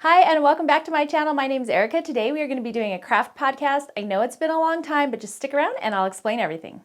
Hi, and welcome back to my channel. My name is Erica. Today we are going to be doing a craft podcast. I know it's been a long time, but just stick around and I'll explain everything.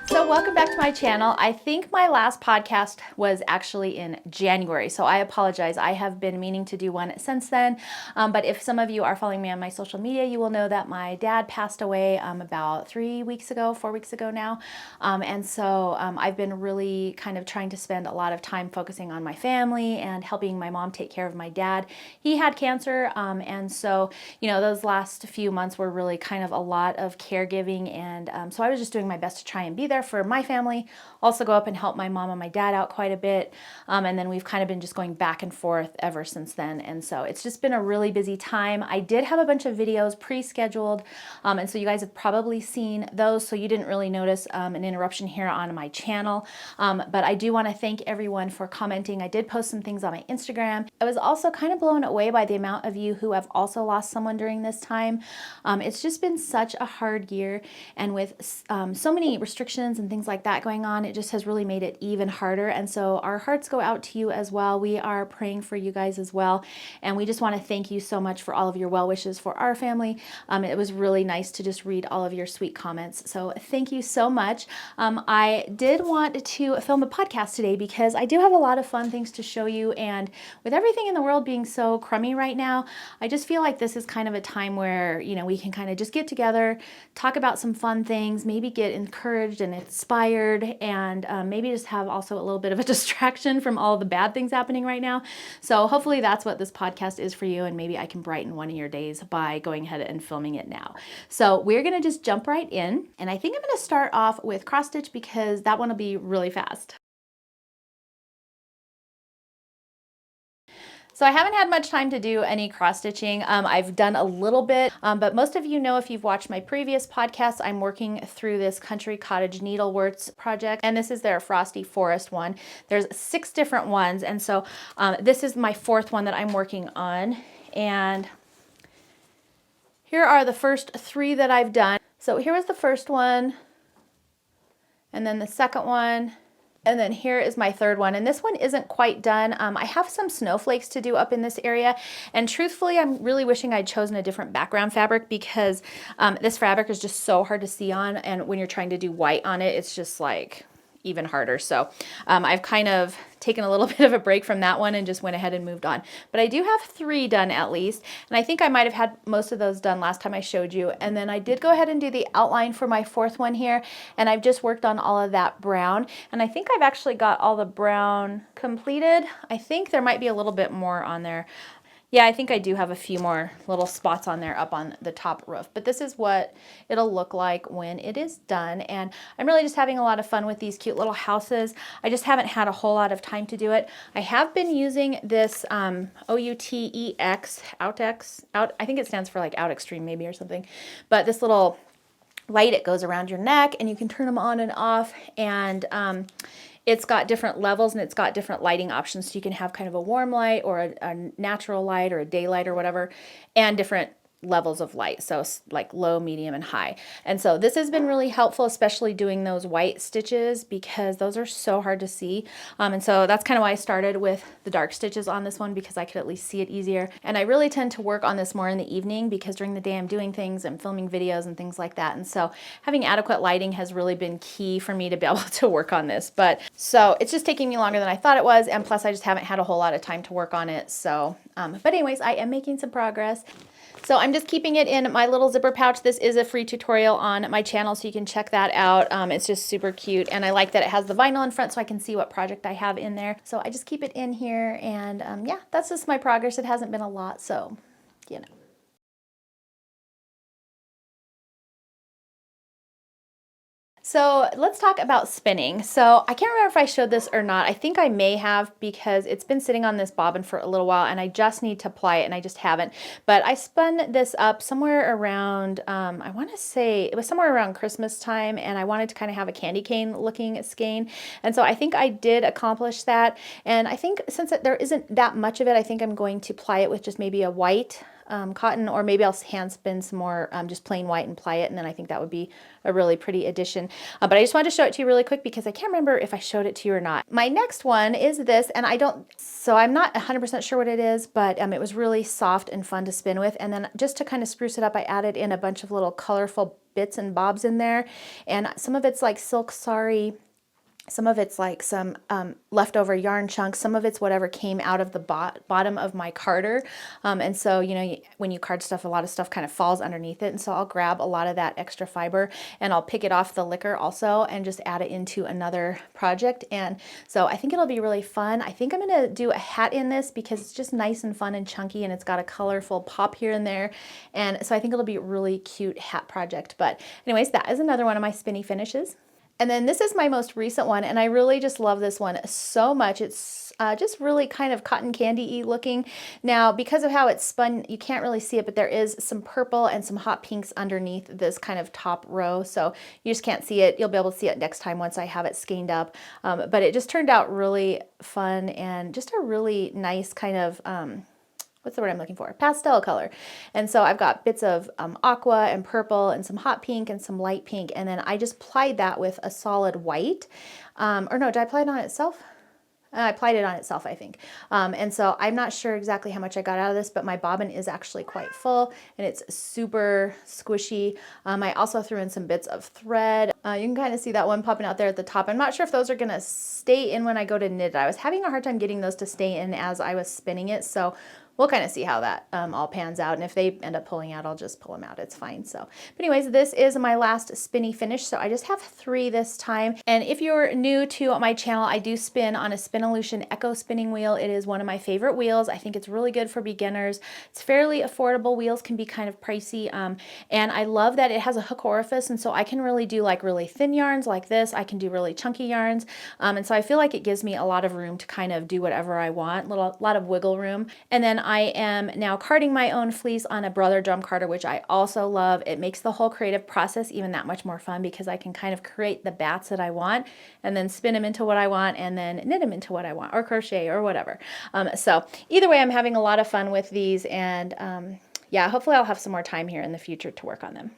So welcome back to my channel. I think my last podcast was actually in January, so I apologize. I have been meaning to do one since then, but if some of you are following me on my social media, you will know that my dad passed away about 4 weeks ago now, and so I've been really kind of trying to spend a lot of time focusing on my family and helping my mom take care of my dad. He had cancer, and so, you know, those last few months were really kind of a lot of caregiving, and so I was just doing my best to try and be there for my family, also go up and help my mom and my dad out quite a bit, and then we've kind of been just going back and forth ever since then, and so it's just been a really busy time. I did have a bunch of videos pre-scheduled, and so you guys have probably seen those, so you didn't really notice an interruption here on my channel, but I do want to thank everyone for commenting. I did post some things on my Instagram. I was also kind of blown away by the amount of you who have also lost someone during this time. It's just been such a hard year, and with so many restrictions and things like that going on, it just has really made it even harder. And so our hearts go out to you as well. We are praying for you guys as well, and we just want to thank you so much for all of your well wishes for our family. It was really nice to just read all of your sweet comments, so thank you so much. I did want to film a podcast today because I do have a lot of fun things to show you, and with everything in the world being so crummy right now, I just feel like this is kind of a time where, you know, we can kind of just get together, talk about some fun things, maybe get encouraged and inspired, and maybe just have also a little bit of a distraction from all the bad things happening right now. So hopefully that's what this podcast is for you, and maybe I can brighten one of your days by going ahead and filming it now. So we're gonna just jump right in, and I think I'm gonna start off with cross stitch because that one will be really fast. So I haven't had much time to do any cross stitching. I've done a little bit, but most of you know, if you've watched my previous podcasts, I'm working through this Country Cottage Needleworks project, and this is their Frosty Forest one. There's 6 different ones, and so this is my 4th one that I'm working on, and here are the first 3 that I've done. So here was the first one, and then the second one, and then here is my 3rd one, and this one isn't quite done. I have some snowflakes to do up in this area, and truthfully, I'm really wishing I'd chosen a different background fabric because this fabric is just so hard to see on, and when you're trying to do white on it, it's just like even harder. So I've kind of taken a little bit of a break from that one and just went ahead and moved on. But I do have 3 done at least, and I think I might have had most of those done last time I showed you. And then I did go ahead and do the outline for my 4th one here, and I've just worked on all of that brown, and I think I've actually got all the brown completed. I think there might be a little bit more on there. Yeah, I think I do have a few more little spots on there up on the top roof, but this is what it'll look like when it is done, and I'm really just having a lot of fun with these cute little houses. I just haven't had a whole lot of time to do it. I have been using this OUTEX, I think it stands for like Out Extreme maybe or something, but this little light, it goes around your neck, and you can turn them on and off, and it's got different levels and it's got different lighting options. So you can have kind of a warm light or a natural light or a daylight or whatever, and different levels of light, so like low, medium, and high. And so this has been really helpful, especially doing those white stitches because those are so hard to see. And so that's kind of why I started with the dark stitches on this one, because I could at least see it easier. And I really tend to work on this more in the evening because during the day I'm doing things and filming videos and things like that. And so having adequate lighting has really been key for me to be able to work on this. But so it's just taking me longer than I thought it was, and plus I just haven't had a whole lot of time to work on it. So, but anyways, I am making some progress. So I'm just keeping it in my little zipper pouch. This is a free tutorial on my channel, so you can check that out. It's just super cute, and I like that it has the vinyl in front so I can see what project I have in there. So I just keep it in here, and yeah, that's just my progress. It hasn't been a lot, so, you know. So let's talk about spinning. So I can't remember if I showed this or not. I think I may have because it's been sitting on this bobbin for a little while and I just need to ply it and I just haven't. But I spun this up somewhere around, I want to say it was somewhere around Christmas time, and I wanted to kind of have a candy cane looking skein. And so I think I did accomplish that. And I think since there isn't that much of it, I think I'm going to ply it with just maybe a white cotton, or maybe I'll hand spin some more just plain white and ply it, and then I think that would be a really pretty addition. But I just wanted to show it to you really quick because I can't remember if I showed it to you or not. My next one is this, and I'm not 100% sure what it is, but it was really soft and fun to spin with. And then just to kind of spruce it up, I added in a bunch of little colorful bits and bobs in there, and some of it's like silk sari, some of it's like some leftover yarn chunks, some of it's whatever came out of the bottom of my carder. And so, you know, when you card stuff, a lot of stuff kind of falls underneath it. And so I'll grab a lot of that extra fiber and I'll pick it off the liquor also and just add it into another project. And so I think it'll be really fun. I think I'm going to do a hat in this because it's just nice and fun and chunky, and it's got a colorful pop here and there. And so I think it'll be a really cute hat project. But anyways, that is another one of my spinny finishes. And then this is my most recent one, and I really just love this one so much. It's just really kind of cotton candy-y looking. Now, because of how it's spun, you can't really see it, but there is some purple and some hot pinks underneath this kind of top row, so you just can't see it. You'll be able to see it next time once I have it skeined up. But it just turned out really fun and just a really nice kind of what's the word I'm looking for? Pastel color. And so I've got bits of aqua and purple and some hot pink and some light pink. And then I just plied that with a solid white. Or no, did I apply it on itself? I applied it on itself, I think. And so I'm not sure exactly how much I got out of this, but my bobbin is actually quite full and it's super squishy. I also threw in some bits of thread. You can kind of see that one popping out there at the top. I'm not sure if those are gonna stay in when I go to knit it. I was having a hard time getting those to stay in as I was spinning it. So we'll kind of see how that all pans out. And if they end up pulling out, I'll just pull them out. It's fine. So, but anyways, this is my last spinny finish. So I just have 3 this time. And if you're new to my channel, I do spin on a Spinolution Echo spinning wheel. It is one of my favorite wheels. I think it's really good for beginners. It's fairly affordable. Wheels can be kind of pricey. And I love that it has a hook orifice. And so I can really do like really thin yarns like this. I can do really chunky yarns. And so I feel like it gives me a lot of room to kind of do whatever I want, a lot of wiggle room. And then I am now carding my own fleece on a brother drum carder, which I also love. It makes the whole creative process even that much more fun because I can kind of create the bats that I want and then spin them into what I want and then knit them into what I want, or crochet or whatever. So either way, I'm having a lot of fun with these, and yeah, hopefully I'll have some more time here in the future to work on them.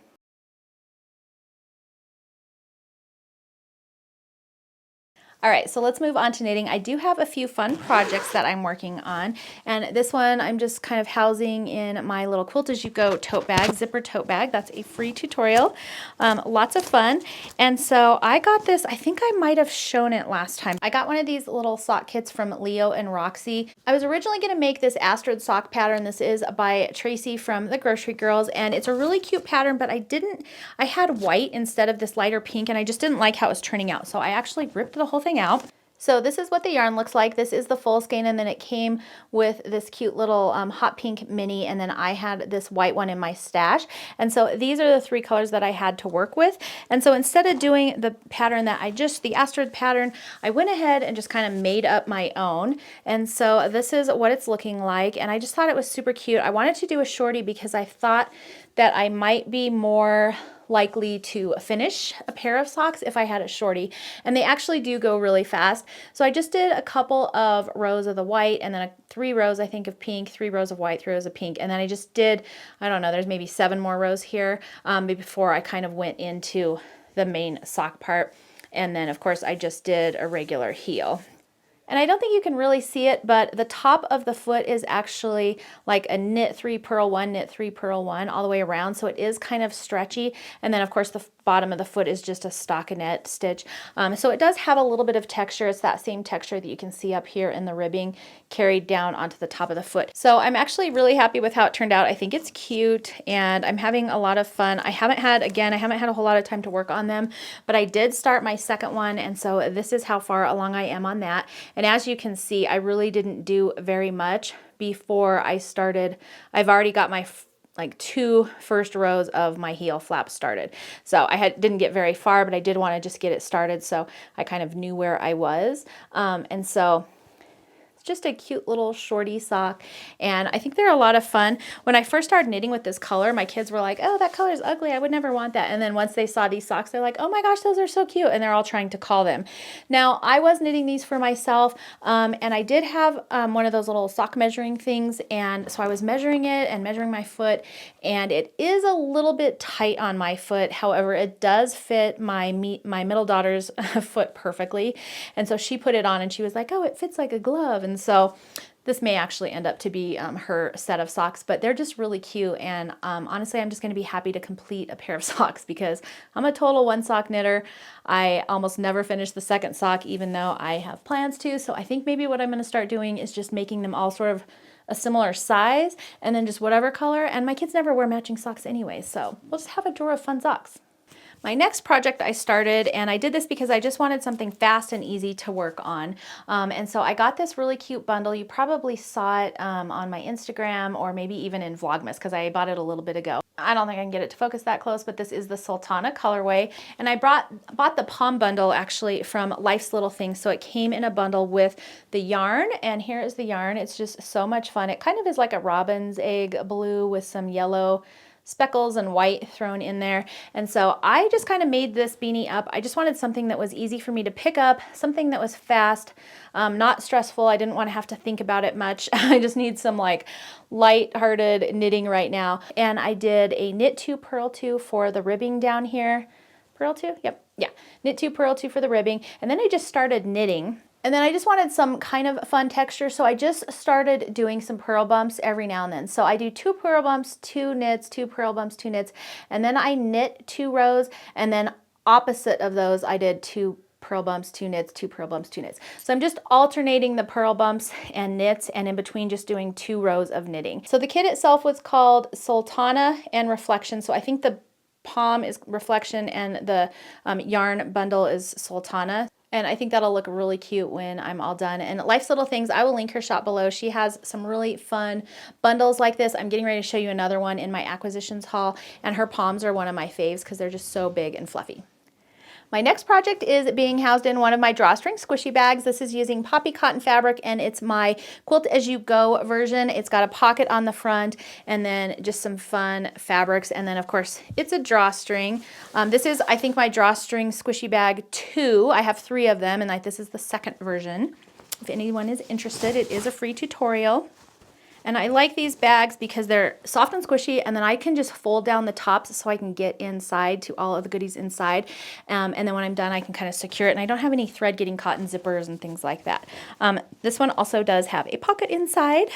All right, so let's move on to knitting. I do have a few fun projects that I'm working on, and this one I'm just kind of housing in my little Quilt As You Go tote bag, zipper tote bag. That's a free tutorial. Lots of fun. And so I got this, I think I might have shown it last time. I got one of these little sock kits from Leo and Roxy. I was originally going to make this Astrid sock pattern. This is by Tracy from the Grocery Girls, and it's a really cute pattern, but I had white instead of this lighter pink, and I just didn't like how it was turning out. So I actually ripped the whole thing out. So this is what the yarn looks like. This is the full skein, and then it came with this cute little hot pink mini, and then I had this white one in my stash. And so these are the 3 colors that I had to work with. And so instead of doing the pattern the Astrid pattern, I went ahead and just kind of made up my own. And so this is what it's looking like, and I just thought it was super cute. I wanted to do a shorty because I thought that I might be more likely to finish a pair of socks if I had a shorty, and they actually do go really fast. So I just did a couple of rows of the white, and then 3 rows I think of pink, 3 rows of white, 3 rows of pink, and then I just did, I don't know, there's maybe 7 more rows here before I kind of went into the main sock part. And then of course I just did a regular heel. And I don't think you can really see it, but the top of the foot is actually like a knit 3 purl 1, knit 3 purl 1 all the way around, so it is kind of stretchy. And then of course the bottom of the foot is just a stockinette stitch. So it does have a little bit of texture. It's that same texture that you can see up here in the ribbing carried down onto the top of the foot. So I'm actually really happy with how it turned out. I think it's cute and I'm having a lot of fun. I haven't had a whole lot of time to work on them, but I did start my second one, and so this is how far along I am on that. And as you can see, I really didn't do very much before I started. I've already got my like 2 first rows of my heel flap started. So I didn't get very far, but I did want to just get it started so I kind of knew where I was. And so just a cute little shorty sock, and I think they're a lot of fun. When I first started knitting with this color, my kids were like, oh, that color is ugly, I would never want that. And then once they saw these socks, they're like, oh my gosh, those are so cute, and they're all trying to call them. Now, I was knitting these for myself, and I did have one of those little sock measuring things, and so I was measuring it and measuring my foot, and it is a little bit tight on my foot. However, it does fit my middle daughter's foot perfectly, and so she put it on and she was like, oh, it fits like a glove. And so this may actually end up to be her set of socks, but they're just really cute. And honestly, I'm just going to be happy to complete a pair of socks because I'm a total one sock knitter. I almost never finish the second sock, even though I have plans to. So I think maybe what I'm going to start doing is just making them all sort of a similar size and then just whatever color. And my kids never wear matching socks anyway, so we'll just have a drawer of fun socks. My next project I started, and I did this because I just wanted something fast and easy to work on. And so I got this really cute bundle. You probably saw it on my Instagram or maybe even in Vlogmas because I bought it a little bit ago. I don't think I can get it to focus that close, but this is the Sultana colorway. And I bought the Palm bundle actually from Life's Little Things. So it came in a bundle with the yarn, and here is the yarn. It's just so much fun. It kind of is like a robin's egg blue with some yellow speckles and white thrown in there. And so I just kind of made this beanie up. I just wanted something that was easy for me to pick up, something that was fast, not stressful. I didn't want to have to think about it much. I just need some like light-hearted knitting right now. And I did a knit 2, purl 2 for the ribbing down here. Purl 2? Yep. Yeah. Knit 2, purl 2 for the ribbing. And then I just started knitting. And then I just wanted some kind of fun texture, so I just started doing some purl bumps every now and then. So I do 2 purl bumps, 2 knits, 2 purl bumps, 2 knits, and then I knit 2 rows, and then opposite of those I did 2 purl bumps, 2 knits, 2 purl bumps, 2 knits. So I'm just alternating the purl bumps and knits, and in between just doing 2 rows of knitting. So the kit itself was called Sultana and Reflection, so I think the Palm is Reflection and the yarn bundle is Sultana. And I think that'll look really cute when I'm all done. And Life's Little Things, I will link her shop below. She has some really fun bundles like this. I'm getting ready to show you another one in my acquisitions haul. And her palms are one of my faves because they're just so big and fluffy. My next project is being housed in one of my drawstring squishy bags. This is using poppy cotton fabric, and it's my Quilt As You Go version. It's got a pocket on the front and then just some fun fabrics. And then, of course, it's a drawstring. This is, I think, my drawstring squishy bag 2. I have 3 of them, and this is the second version. If anyone is interested, it is a free tutorial. And I like these bags because they're soft and squishy, and then I can just fold down the tops so I can get inside to all of the goodies inside. And then when I'm done, I can kind of secure it, and I don't have any thread getting caught in zippers and things like that. This one also does have a pocket inside.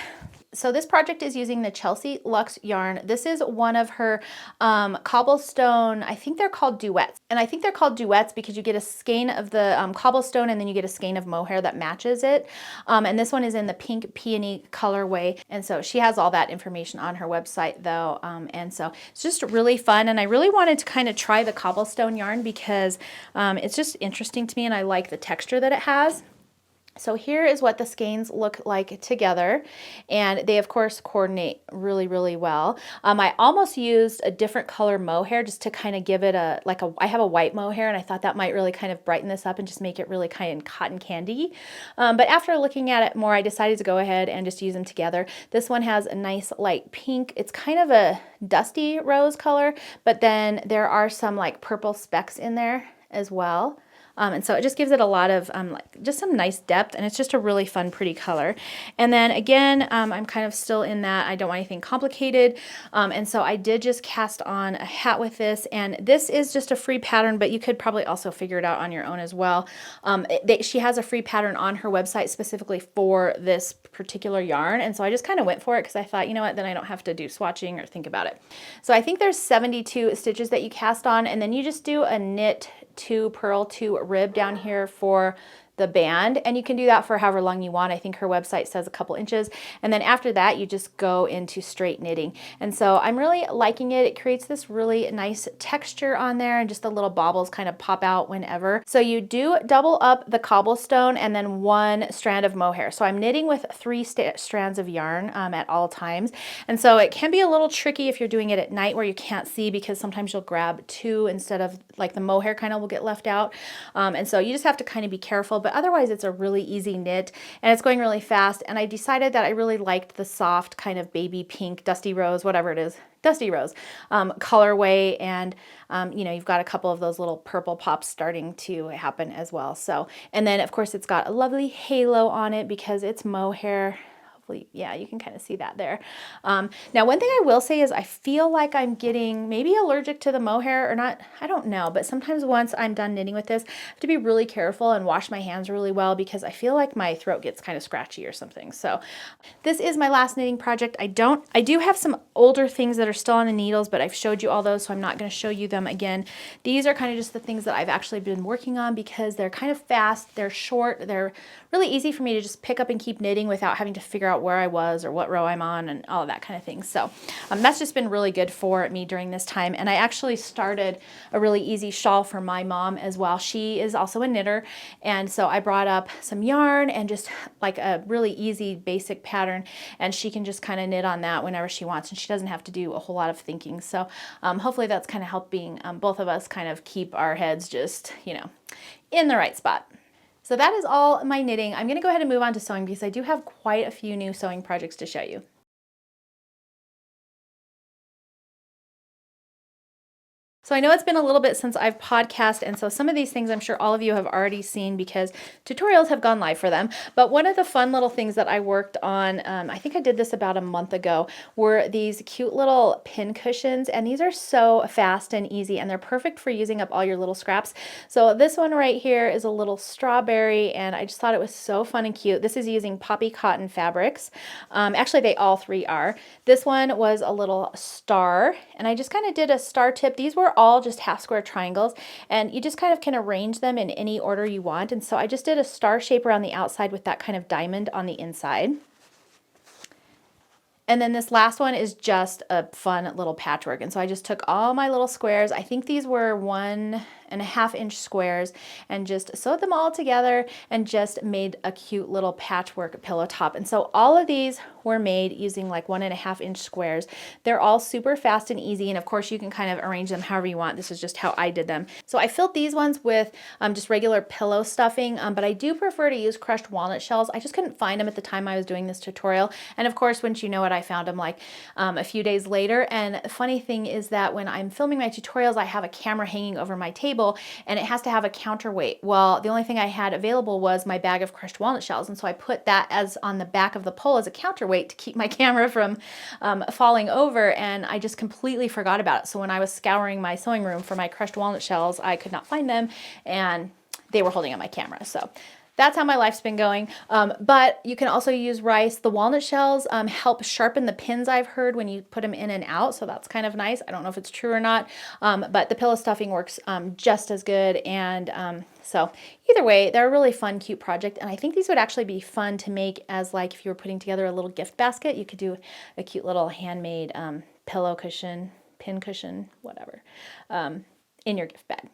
So this project is using the Chelsea Luxe yarn. This is one of her cobblestone, I think they're called duets. And I think they're called duets because you get a skein of the cobblestone and then you get a skein of mohair that matches it. And this one is in the pink peony colorway. And so she has all that information on her website though. And so it's just really fun. And I really wanted to kind of try the cobblestone yarn because it's just interesting to me and I like the texture that it has. So here is what the skeins look like together, and they of course coordinate really, really well. I almost used a different color mohair just to kind of give it I have a white mohair, and I thought that might really kind of brighten this up and just make it really kind of cotton candy. But after looking at it more, I decided to go ahead and just use them together. This one has a nice light pink. It's kind of a dusty rose color, but then there are some like purple specks in there as well. And so it just gives it a lot of just some nice depth, and it's just a really fun, pretty color. And then again, I'm kind of still in that I don't want anything complicated, and so I did just cast on a hat with this, and this is just a free pattern, but you could probably also figure it out on your own as well. She has a free pattern on her website specifically for this particular yarn, and so I just kind of went for it because I thought, you know what, then I don't have to do swatching or think about it. So I think there's 72 stitches that you cast on, and then you just do a knit 2, purl 2 rib down here for the band, and you can do that for however long you want. I think her website says a couple inches, and then after that you just go into straight knitting. And so I'm really liking it. It creates this really nice texture on there, and just the little baubles kind of pop out whenever. So you do double up the cobblestone and then 1 strand of mohair. So I'm knitting with 3 strands of yarn at all times, and so it can be a little tricky if you're doing it at night where you can't see, because sometimes you'll grab 2 instead of like the mohair kind of will get left out. And so you just have to kind of be careful, but otherwise it's a really easy knit and it's going really fast. And I decided that I really liked the soft kind of baby pink, dusty rose, whatever it is, dusty rose colorway. And you know, you've got a couple of those little purple pops starting to happen as well. So, and then of course it's got a lovely halo on it because it's mohair. Yeah, you can kind of see that there. Now, one thing I will say is I feel like I'm getting maybe allergic to the mohair or not. I don't know, but sometimes once I'm done knitting with this, I have to be really careful and wash my hands really well because I feel like my throat gets kind of scratchy or something. So this is my last knitting project. I do have some older things that are still on the needles, but I've showed you all those, so I'm not going to show you them again. These are kind of just the things that I've actually been working on because they're kind of fast, they're short, they're really easy for me to just pick up and keep knitting without having to figure out where I was or what row I'm on and all of that kind of thing. So that's just been really good for me during this time. And I actually started a really easy shawl for my mom as well. She is also a knitter. And so I brought up some yarn and just like a really easy basic pattern. And she can just kind of knit on that whenever she wants. And she doesn't have to do a whole lot of thinking. So hopefully that's kind of helping both of us kind of keep our heads just, you know, in the right spot. So that is all my knitting. I'm going to go ahead and move on to sewing because I do have quite a few new sewing projects to show you. So I know it's been a little bit since I've podcast, and so some of these things I'm sure all of you have already seen because tutorials have gone live for them. But one of the fun little things that I worked on, I think I did this about a month ago, were these cute little pin cushions, and these are so fast and easy, and they're perfect for using up all your little scraps. So this one right here is a little strawberry, and I just thought it was so fun and cute. This is using poppy cotton fabrics. Actually, they all three are. This one was a little star, and I just kind of did a star tip. These were all just half square triangles, and you just kind of can arrange them in any order you want. And so I just did a star shape around the outside with that kind of diamond on the inside. And then this last one is just a fun little patchwork. And so I just took all my little squares. I think these were 1.5 inch squares and just sewed them all together and just made a cute little patchwork pillow top. And so all of these were made using like 1.5 inch squares. They're all super fast and easy. And of course you can kind of arrange them however you want. This is just how I did them. So I filled these ones with just regular pillow stuffing, but I do prefer to use crushed walnut shells. I just couldn't find them at the time I was doing this tutorial. And of course, once you know it, I found them like a few days later. And the funny thing is that when I'm filming my tutorials, I have a camera hanging over my table and it has to have a counterweight. Well, the only thing I had available was my bag of crushed walnut shells. And so I put that as on the back of the pole as a counterweight to keep my camera from falling over. And I just completely forgot about it. So when I was scouring my sewing room for my crushed walnut shells, I could not find them and they were holding on my camera. So that's how my life's been going. But you can also use rice. The walnut shells help sharpen the pins, I've heard, when you put them in and out. So that's kind of nice. I don't know if it's true or not, but the pillow stuffing works just as good. And so either way, they're a really fun, cute project. And I think these would actually be fun to make as like if you were putting together a little gift basket, you could do a cute little handmade pillow cushion, pin cushion, whatever, in your gift bag.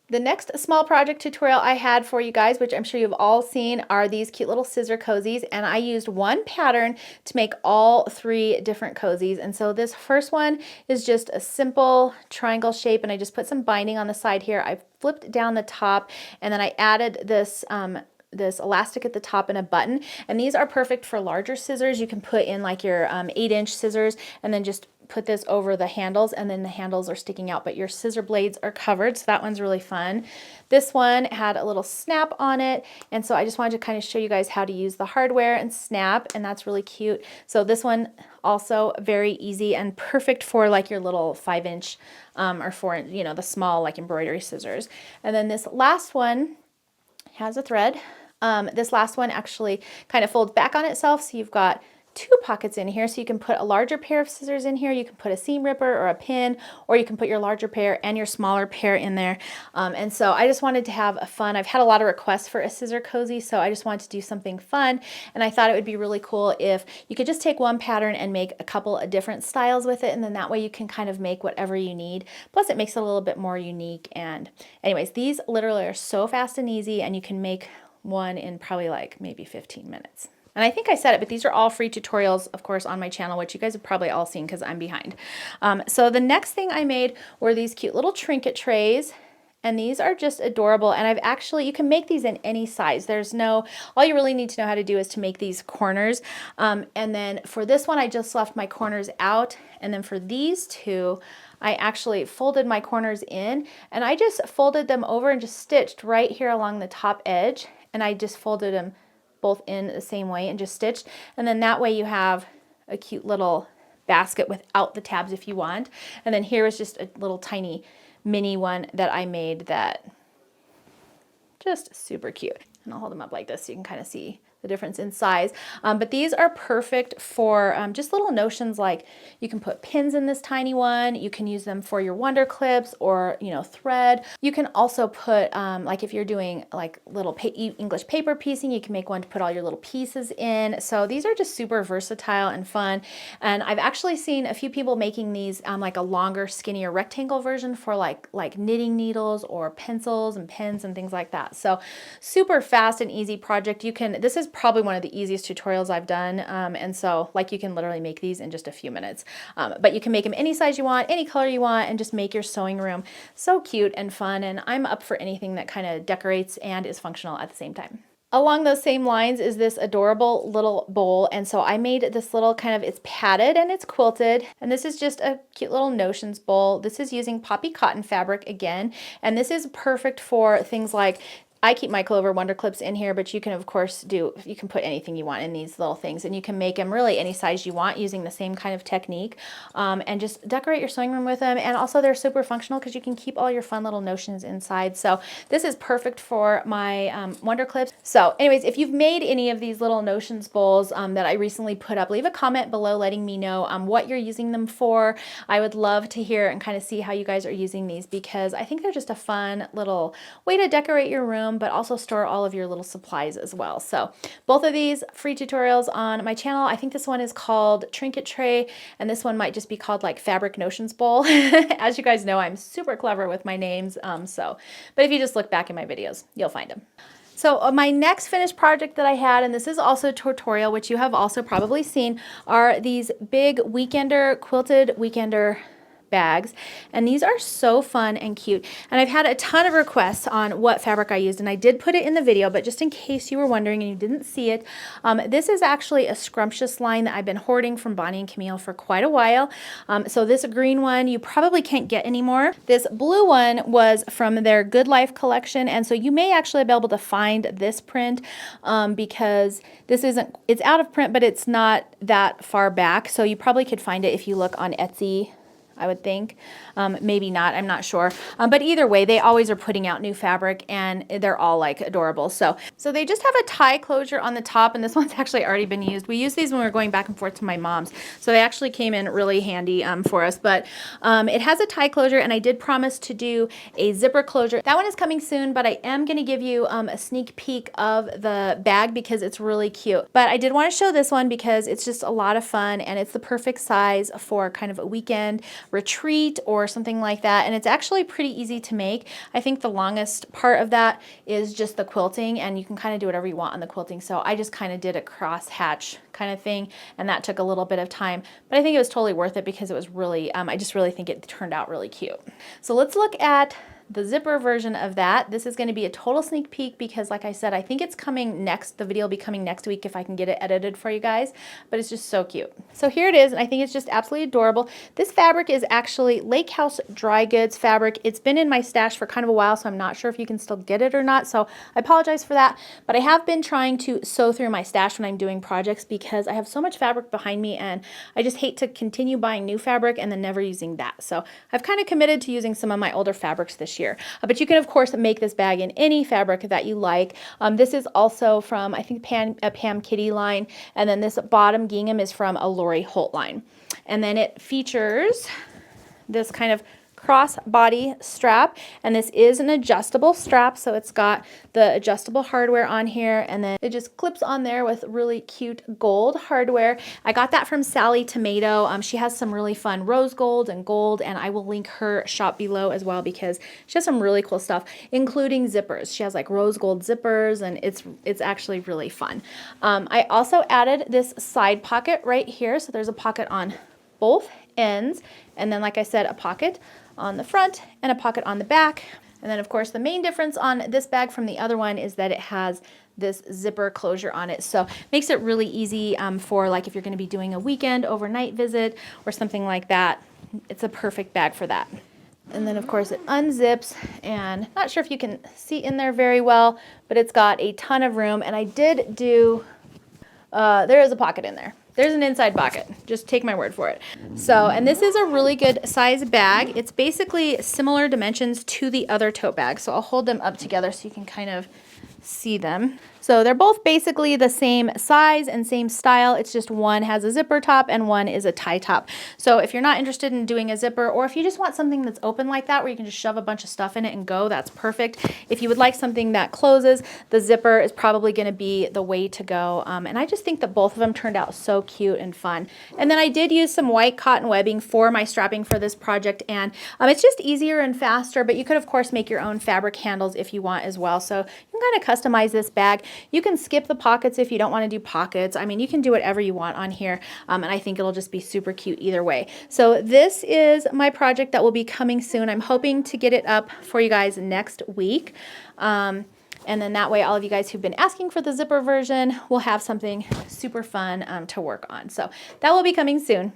The next small project tutorial I had for you guys, which I'm sure you've all seen, are these cute little scissor cozies. And I used one pattern to make all 3 different cozies. And so this first one is just a simple triangle shape. And I just put some binding on the side here. I flipped down the top and then I added this this elastic at the top and a button. And these are perfect for larger scissors. You can put in like your 8-inch scissors and then just put this over the handles, and then the handles are sticking out, but your scissor blades are covered. So that one's really fun. This one had a little snap on it. And so I just wanted to kind of show you guys how to use the hardware and snap. And that's really cute. So this one also very easy and perfect for like your little 5-inch or 4-inch, you know, the small like embroidery scissors. And then this last one has a thread. This last one actually kind of folds back on itself. So you've got 2 pockets in here, so you can put a larger pair of scissors in here. You can put a seam ripper or a pin, or you can put your larger pair and your smaller pair in there. And so I just wanted to have a fun, I've had a lot of requests for a scissor cozy, so I just wanted to do something fun. And I thought it would be really cool if you could just take one pattern and make a couple of different styles with it, and then that way you can kind of make whatever you need. Plus it makes it a little bit more unique. And anyways, these literally are so fast and easy, and you can make one in probably like maybe 15 minutes. And I think I said it, but these are all free tutorials, of course, on my channel, which you guys have probably all seen because I'm behind. So the next thing I made were these cute little trinket trays. And these are just adorable. And you can make these in any size. All you really need to know how to do is to make these corners. And then for this one, I just left my corners out. And then for these two, I actually folded my corners in, and I just folded them over and just stitched right here along the top edge. And I just folded them both in the same way and just stitched. And then that way you have a cute little basket without the tabs if you want. And then here is just a little tiny mini one that I made that just super cute. And I'll hold them up like this so you can kind of see the difference in size. But these are perfect for just little notions, like you can put pins in this tiny one. You can use them for your wonder clips or, thread. You can also put, like if you're doing like little English paper piecing, you can make one to put all your little pieces in. So these are just super versatile and fun. And I've actually seen a few people making these like a longer, skinnier rectangle version for like knitting needles or pencils and pens and things like that. So super fast and easy project. This is probably one of the easiest tutorials I've done. And so you can literally make these in just a few minutes. But you can make them any size you want, any color you want, and just make your sewing room so cute and fun. And I'm up for anything that kind of decorates and is functional at the same time. Along those same lines is this adorable little bowl. And so I made this little it's padded and it's quilted. And this is just a cute little notions bowl. This is using poppy cotton fabric again. And this is perfect for things like, I keep my Clover Wonder Clips in here, but you can of course you can put anything you want in these little things, and you can make them really any size you want using the same kind of technique, and just decorate your sewing room with them. And also they're super functional because you can keep all your fun little notions inside. So this is perfect for my Wonder Clips. So anyways, if you've made any of these little notions bowls that I recently put up, leave a comment below letting me know what you're using them for. I would love to hear and kind of see how you guys are using these, because I think they're just a fun little way to decorate your room, but also store all of your little supplies as well. So both of these free tutorials on my channel. I think this one is called Trinket Tray, and this one might just be called like Fabric Notions Bowl. As you guys know, I'm super clever with my names. But if you just look back in my videos, you'll find them. So my next finished project that I had, and this is also a tutorial, which you have also probably seen, are these big quilted weekender bags. And these are so fun and cute. And I've had a ton of requests on what fabric I used, and I did put it in the video, but just in case you were wondering and you didn't see it, this is actually a scrumptious line that I've been hoarding from Bonnie and Camille for quite a while. So this green one you probably can't get anymore. This blue one was from their Good Life collection, and so you may actually be able to find this print because it's out of print, but it's not that far back, so you probably could find it if you look on Etsy, I would think. Maybe not, I'm not sure. But either way, they always are putting out new fabric, and they're all like adorable. So they just have a tie closure on the top, and this one's actually already been used. We used these when we were going back and forth to my mom's, so they actually came in really handy for us. But it has a tie closure, and I did promise to do a zipper closure. That one is coming soon, but I am going to give you a sneak peek of the bag because it's really cute. But I did want to show this one because it's just a lot of fun, and it's the perfect size for kind of a weekend retreat or something like that. And it's actually pretty easy to make. I think the longest part of that is just the quilting, and you can kind of do whatever you want on the quilting. So I just kind of did a cross hatch kind of thing, and that took a little bit of time, but I think it was totally worth it because it was really, I just really think it turned out really cute. So let's look at the zipper version of that. This is going to be a total sneak peek because, like I said, I think it's coming next. The video will be coming next week if I can get it edited for you guys, but it's just so cute. So here it is, and I think it's just absolutely adorable. This fabric is actually Lake House Dry Goods fabric. It's been in my stash for kind of a while, so I'm not sure if you can still get it or not, so I apologize for that, but I have been trying to sew through my stash when I'm doing projects because I have so much fabric behind me, and I just hate to continue buying new fabric and then never using that. So I've kind of committed to using some of my older fabrics this year. But you can of course make this bag in any fabric that you like. This is also from, I think, a Pam Kitty line, and then this bottom gingham is from a Lori Holt line. And then it features this kind of cross-body strap, and this is an adjustable strap, so it's got the adjustable hardware on here, and then it just clips on there with really cute gold hardware. I got that from Sally Tomato. She has some really fun rose gold, and I will link her shop below as well because she has some really cool stuff, including zippers. She has like rose gold zippers, and it's actually really fun. I also added this side pocket right here, so there's a pocket on both ends, and then, like I said, a pocket on the front and a pocket on the back. And then of course the main difference on this bag from the other one is that it has this zipper closure on it. So makes it really easy for like if you're gonna be doing a weekend overnight visit or something like that. It's a perfect bag for that. And then of course it unzips, and not sure if you can see in there very well, but it's got a ton of room. And I did do, there is a pocket in there. There's an inside pocket, just take my word for it. So, and this is a really good size bag. It's basically similar dimensions to the other tote bag. So I'll hold them up together so you can kind of see them. So they're both basically the same size and same style. It's just one has a zipper top and one is a tie top. So if you're not interested in doing a zipper, or if you just want something that's open like that where you can just shove a bunch of stuff in it and go, that's perfect. If you would like something that closes, the zipper is probably going to be the way to go. And I just think that both of them turned out so cute and fun. And then I did use some white cotton webbing for my strapping for this project, and it's just easier and faster, but you could of course make your own fabric handles if you want as well. So you can kind of customize this bag. You can skip the pockets if you don't want to do pockets. I mean, you can do whatever you want on here, and I think it'll just be super cute either way. So this is my project that will be coming soon. I'm hoping to get it up for you guys next week. And then that way, all of you guys who've been asking for the zipper version will have something super fun to work on. So that will be coming soon.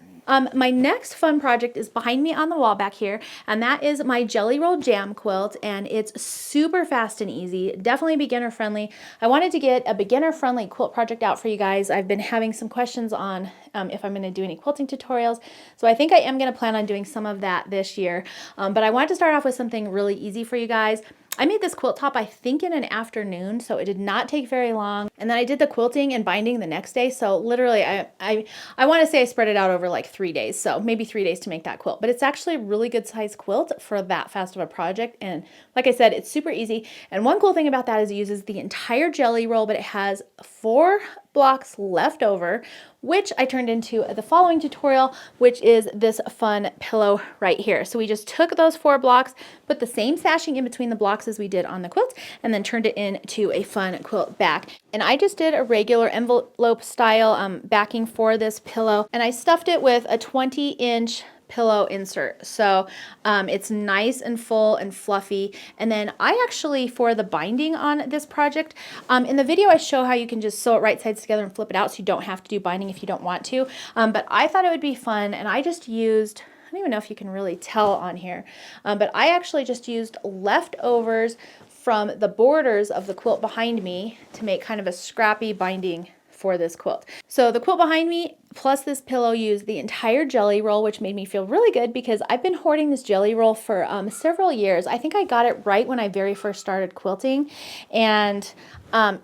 My next fun project is behind me on the wall back here, and that is my Jelly Roll Jam quilt, and it's super fast and easy, definitely beginner friendly. I wanted to get a beginner friendly quilt project out for you guys. I've been having some questions on if I'm going to do any quilting tutorials, so I think I am going to plan on doing some of that this year, but I wanted to start off with something really easy for you guys. I made this quilt top, I think, in an afternoon, so it did not take very long. And then I did the quilting and binding the next day. So literally, I want to say I spread it out over like 3 days. So maybe 3 days to make that quilt. But it's actually a really good size quilt for that fast of a project. And like I said, it's super easy. And one cool thing about that is it uses the entire jelly roll, but it has 4 blocks left over, which I turned into the following tutorial, which is this fun pillow right here. So we just took those 4 blocks, put the same sashing in between the blocks as we did on the quilt, and then turned it into a fun quilt back. And I just did a regular envelope style backing for this pillow, and I stuffed it with a 20-inch pillow insert. So it's nice and full and fluffy. And then I actually, for the binding on this project, in the video I show how you can just sew it right sides together and flip it out so you don't have to do binding if you don't want to. But I thought it would be fun, and I just used, I don't even know if you can really tell on here, but I actually just used leftovers from the borders of the quilt behind me to make kind of a scrappy binding for this quilt. So the quilt behind me plus this pillow used the entire jelly roll, which made me feel really good because I've been hoarding this jelly roll for several years. I think I got it right when I very first started quilting, and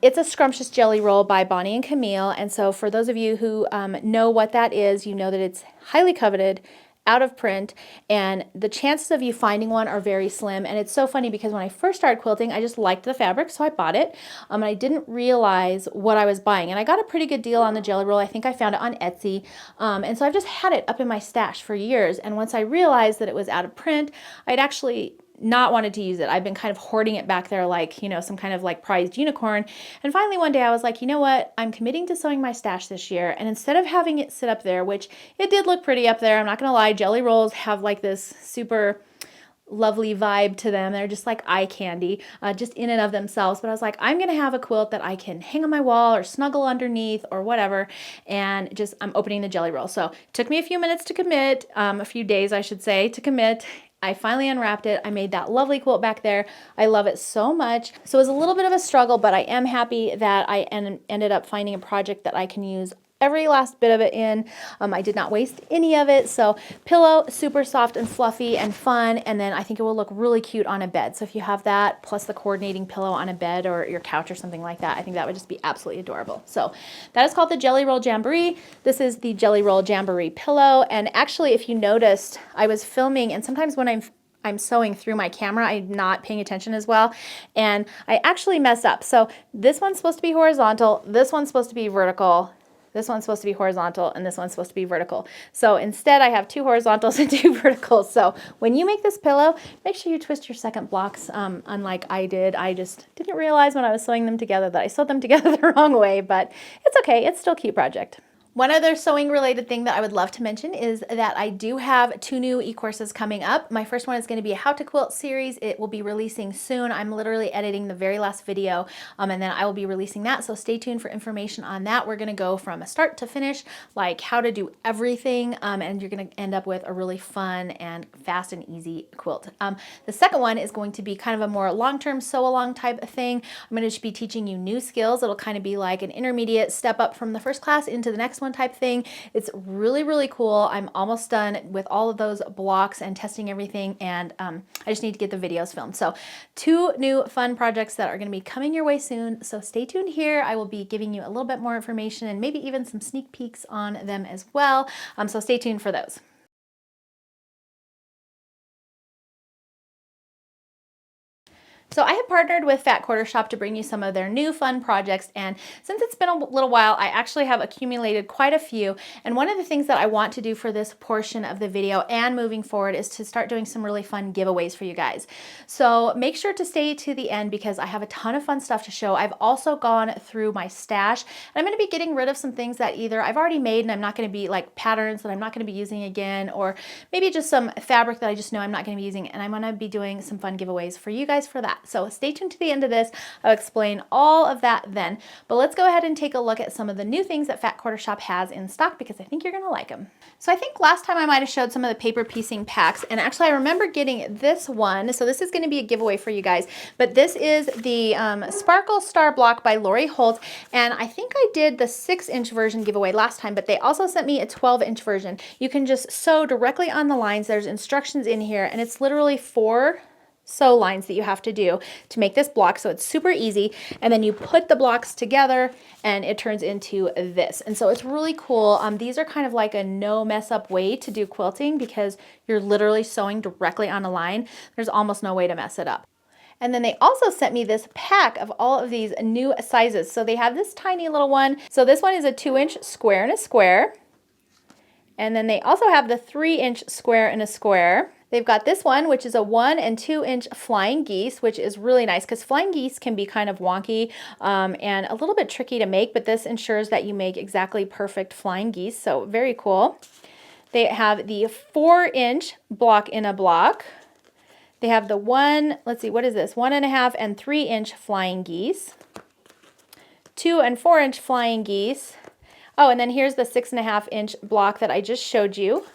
it's a scrumptious jelly roll by Bonnie and Camille. And so for those of you who know what that is, you know that it's highly coveted, out of print, and the chances of you finding one are very slim. And it's so funny because when I first started quilting, I just liked the fabric, so I bought it. And I didn't realize what I was buying. And I got a pretty good deal on the jelly roll. I think I found it on Etsy. And so I've just had it up in my stash for years. And once I realized that it was out of print, I'd actually not wanted to use it. I've been kind of hoarding it back there like, you know, some kind of like prized unicorn. And finally one day I was like, you know what? I'm committing to sewing my stash this year. And instead of having it sit up there, which it did look pretty up there, I'm not going to lie, jelly rolls have like this super lovely vibe to them. They're just like eye candy, just in and of themselves. But I was like, I'm going to have a quilt that I can hang on my wall or snuggle underneath or whatever. And just, I'm opening the jelly roll. So it took me a few minutes to commit, a few days, I should say, to commit. I finally unwrapped it. I made that lovely quilt back there. I love it so much. So it was a little bit of a struggle, but I am happy that I ended up finding a project that I can use every last bit of it in. I did not waste any of it. So pillow, super soft and fluffy and fun. And then I think it will look really cute on a bed. So if you have that plus the coordinating pillow on a bed or your couch or something like that, I think that would just be absolutely adorable. So that is called the Jelly Roll Jamboree. This is the Jelly Roll Jamboree pillow. And actually, if you noticed, I was filming, and sometimes when I'm sewing through my camera, I'm not paying attention as well, and I actually mess up. So this one's supposed to be horizontal, this one's supposed to be vertical, this one's supposed to be horizontal, and this one's supposed to be vertical. So instead I have 2 horizontals and 2 verticals. So when you make this pillow, make sure you twist your second blocks, unlike I did. I just didn't realize when I was sewing them together that I sewed them together the wrong way, but it's okay. It's still a cute project. One other sewing related thing that I would love to mention is that I do have 2 new e-courses coming up. My first one is going to be a how to quilt series. It will be releasing soon. I'm literally editing the very last video and then I will be releasing that. So stay tuned for information on that. We're going to go from a start to finish, like how to do everything, and you're going to end up with a really fun and fast and easy quilt. The second one is going to be kind of a more long-term sew along type of thing. I'm going to be teaching you new skills. It'll kind of be like an intermediate step up from the first class into the next one type thing. It's really, really cool. I'm almost done with all of those blocks and testing everything, and I just need to get the videos filmed. So 2 new fun projects that are going to be coming your way soon. So stay tuned here. I will be giving you a little bit more information and maybe even some sneak peeks on them as well. So stay tuned for those. So I have partnered with Fat Quarter Shop to bring you some of their new fun projects, and since it's been a little while, I actually have accumulated quite a few, and one of the things that I want to do for this portion of the video and moving forward is to start doing some really fun giveaways for you guys. So make sure to stay to the end because I have a ton of fun stuff to show. I've also gone through my stash, and I'm going to be getting rid of some things that either I've already made and I'm not going to be like patterns that I'm not going to be using again, or maybe just some fabric that I just know I'm not going to be using, and I'm going to be doing some fun giveaways for you guys for that. So stay tuned to the end of this. I'll explain all of that then. But let's go ahead and take a look at some of the new things that Fat Quarter Shop has in stock because I think you're going to like them. So I think last time I might have showed some of the paper piecing packs, and actually I remember getting this one. So this is going to be a giveaway for you guys. But this is the Sparkle Star Block by Lori Holt, and I think I did the 6-inch version giveaway last time, but they also sent me a 12-inch version. You can just sew directly on the lines. There's instructions in here, and it's literally 4 sew lines that you have to do to make this block, so it's super easy, and then you put the blocks together and it turns into this. And so it's really cool. These are kind of like a no mess up way to do quilting because you're literally sewing directly on a line. There's almost no way to mess it up. And then they also sent me this pack of all of these new sizes. So they have this tiny little one. So this one is a 2-inch square and a square. And then they also have the 3-inch square and a square. They've got this one, which is a 1- and 2-inch flying geese, which is really nice because flying geese can be kind of wonky and a little bit tricky to make, but this ensures that you make exactly perfect flying geese, so very cool. They have the 4-inch block in a block. They have the let's see, what is this? 1.5 and 3-inch flying geese. 2 and 4-inch flying geese. Oh, and then here's the 6.5-inch block that I just showed you.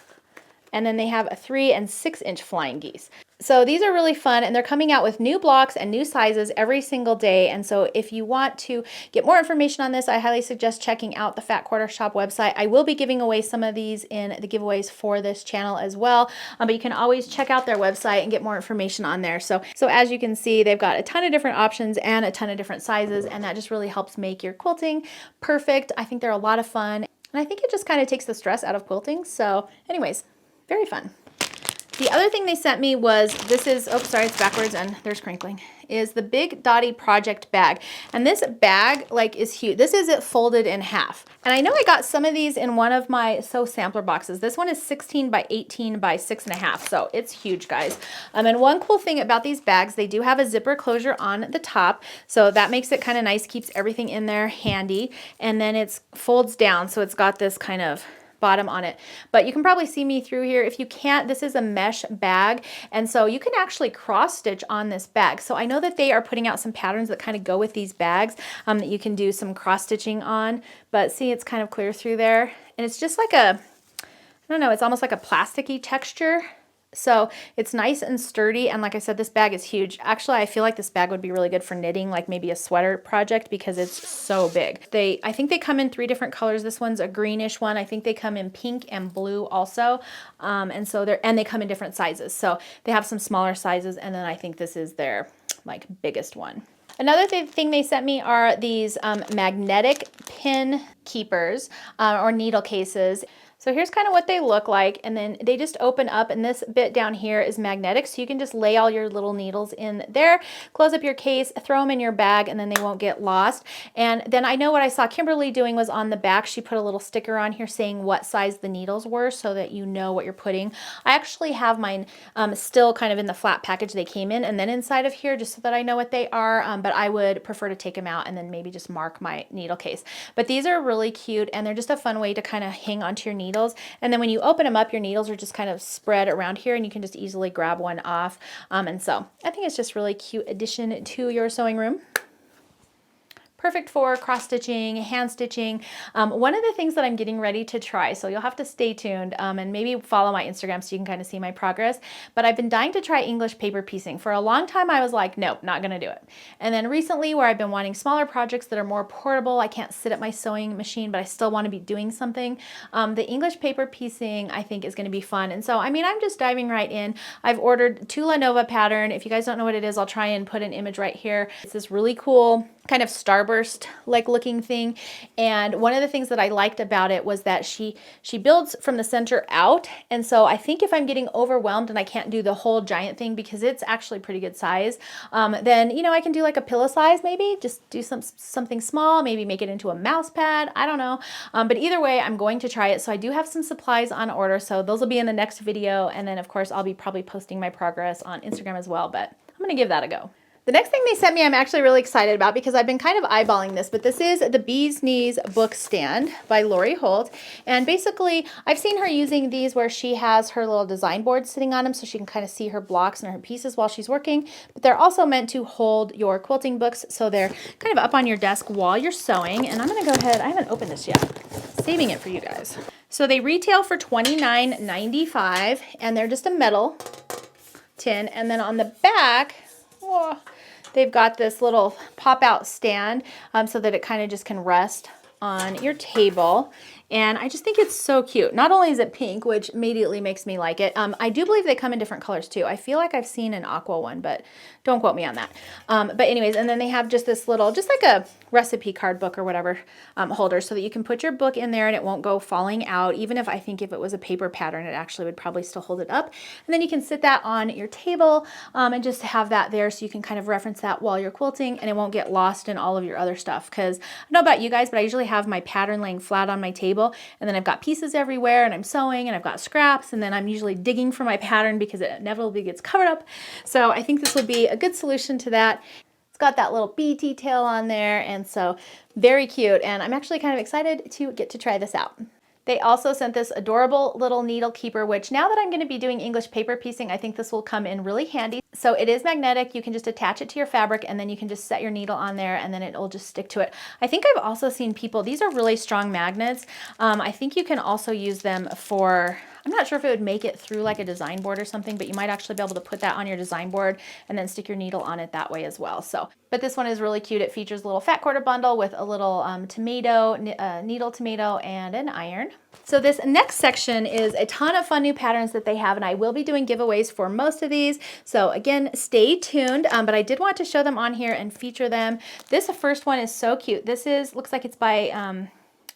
And then they have a 3- and 6-inch flying geese. So these are really fun, and they're coming out with new blocks and new sizes every single day. And so if you want to get more information on this, I highly suggest checking out the Fat Quarter Shop website. I will be giving away some of these in the giveaways for this channel as well, but you can always check out their website and get more information on there. So as you can see, they've got a ton of different options and a ton of different sizes, and that just really helps make your quilting perfect. I think they're a lot of fun, and I think it just kind of takes the stress out of quilting. So anyways, very fun. The other thing they sent me was, this is, oh, sorry, it's backwards and there's crinkling, is the big Dottie Project Bag. And this bag, like, is huge. This is it folded in half. And I know I got some of these in one of my sew sampler boxes. This one is 16 by 18 by 6.5, so it's huge, guys. And one cool thing about these bags, they do have a zipper closure on the top, so that makes it kind of nice, keeps everything in there handy. And then it folds down, so it's got this kind of bottom on it, but you can probably see me through here. If you can't, this is a mesh bag, and so you can actually cross stitch on this bag. So I know that they are putting out some patterns that kind of go with these bags that you can do some cross stitching on, but see, it's kind of clear through there, and it's just like a, I don't know, it's almost like a plasticky texture. So it's nice and sturdy, and like I said, this bag is huge. Actually, I feel like this bag would be really good for knitting, like maybe a sweater project, because it's so big. I think they come in 3 different colors. This one's a greenish one. I think they come in pink and blue also, and they come in different sizes. So they have some smaller sizes, and then I think this is their like biggest one. Another thing they sent me are these magnetic pin keepers or needle cases. So here's kind of what they look like, and then they just open up, and this bit down here is magnetic, so you can just lay all your little needles in there, close up your case, throw them in your bag, and then they won't get lost. And then I know what I saw Kimberly doing was on the back, she put a little sticker on here saying what size the needles were so that you know what you're putting. I actually have mine still kind of in the flat package they came in, and then inside of here just so that I know what they are, but I would prefer to take them out and then maybe just mark my needle case. But these are really cute, and they're just a fun way to kind of hang onto your needles. And then when you open them up, your needles are just kind of spread around here, and you can just easily grab one off. And so I think it's just really cute addition to your sewing room. Perfect for cross stitching, hand stitching. One of the things that I'm getting ready to try, so you'll have to stay tuned and maybe follow my Instagram so you can kind of see my progress, but I've been dying to try English paper piecing. For a long time I was like, nope, not gonna do it. And then recently, where I've been wanting smaller projects that are more portable, I can't sit at my sewing machine, but I still want to be doing something. The English paper piecing I think is gonna be fun. And so, I mean, I'm just diving right in. I've ordered Tula Nova pattern. If you guys don't know what it is, I'll try and put an image right here. It's this really cool kind of starburst like looking thing, and one of the things that I liked about it was that she builds from the center out, and so I think if I'm getting overwhelmed and I can't do the whole giant thing because it's actually pretty good size, then you know, I can do like a pillow size, maybe just do something small, maybe make it into a mouse pad, I don't know, but either way I'm going to try it. So I do have some supplies on order, so those will be in the next video, and then of course I'll be probably posting my progress on Instagram as well, but I'm gonna give that a go. The next thing they sent me I'm actually really excited about because I've been kind of eyeballing this, but this is the Bee's Knees book stand by Lori Holt. And basically I've seen her using these where she has her little design board sitting on them so she can kind of see her blocks and her pieces while she's working, but they're also meant to hold your quilting books, so they're kind of up on your desk while you're sewing. And I'm gonna go ahead, I haven't opened this yet, saving it for you guys. So they retail for $29.95 and they're just a metal tin, and then on the back, oh, they've got this little pop-out stand so that it kind of just can rest on your table. And I just think it's so cute. Not only is it pink, which immediately makes me like it, I do believe they come in different colors too. I feel like I've seen an aqua one, but don't quote me on that. But anyways, and then they have just this little, just like a recipe card book or whatever holder, so that you can put your book in there and it won't go falling out. Even if I think if it was a paper pattern, it actually would probably still hold it up. And then you can sit that on your table and just have that there so you can kind of reference that while you're quilting, and it won't get lost in all of your other stuff. Because I don't know about you guys, but I usually have my pattern laying flat on my table, and then I've got pieces everywhere, and I'm sewing, and I've got scraps, and then I'm usually digging for my pattern because it inevitably gets covered up. So I think this would be a good solution to that. It's got that little bee detail on there, and so very cute, and I'm actually kind of excited to get to try this out. They also sent this adorable little needle keeper, which now that I'm going to be doing English paper piecing, I think this will come in really handy. So it is magnetic. You can just attach it to your fabric, and then you can just set your needle on there, and then it'll just stick to it. I think I've also seen people, these are really strong magnets. I think you can also use them for, I'm not sure if it would make it through like a design board or something, but you might actually be able to put that on your design board and then stick your needle on it that way as well. So, but this one is really cute. It features a little fat quarter bundle with a little tomato, needle tomato, and an iron. So this next section is a ton of fun new patterns that they have, and I will be doing giveaways for most of these. So again, stay tuned, but I did want to show them on here and feature them. This first one is so cute. This is, looks like it's by,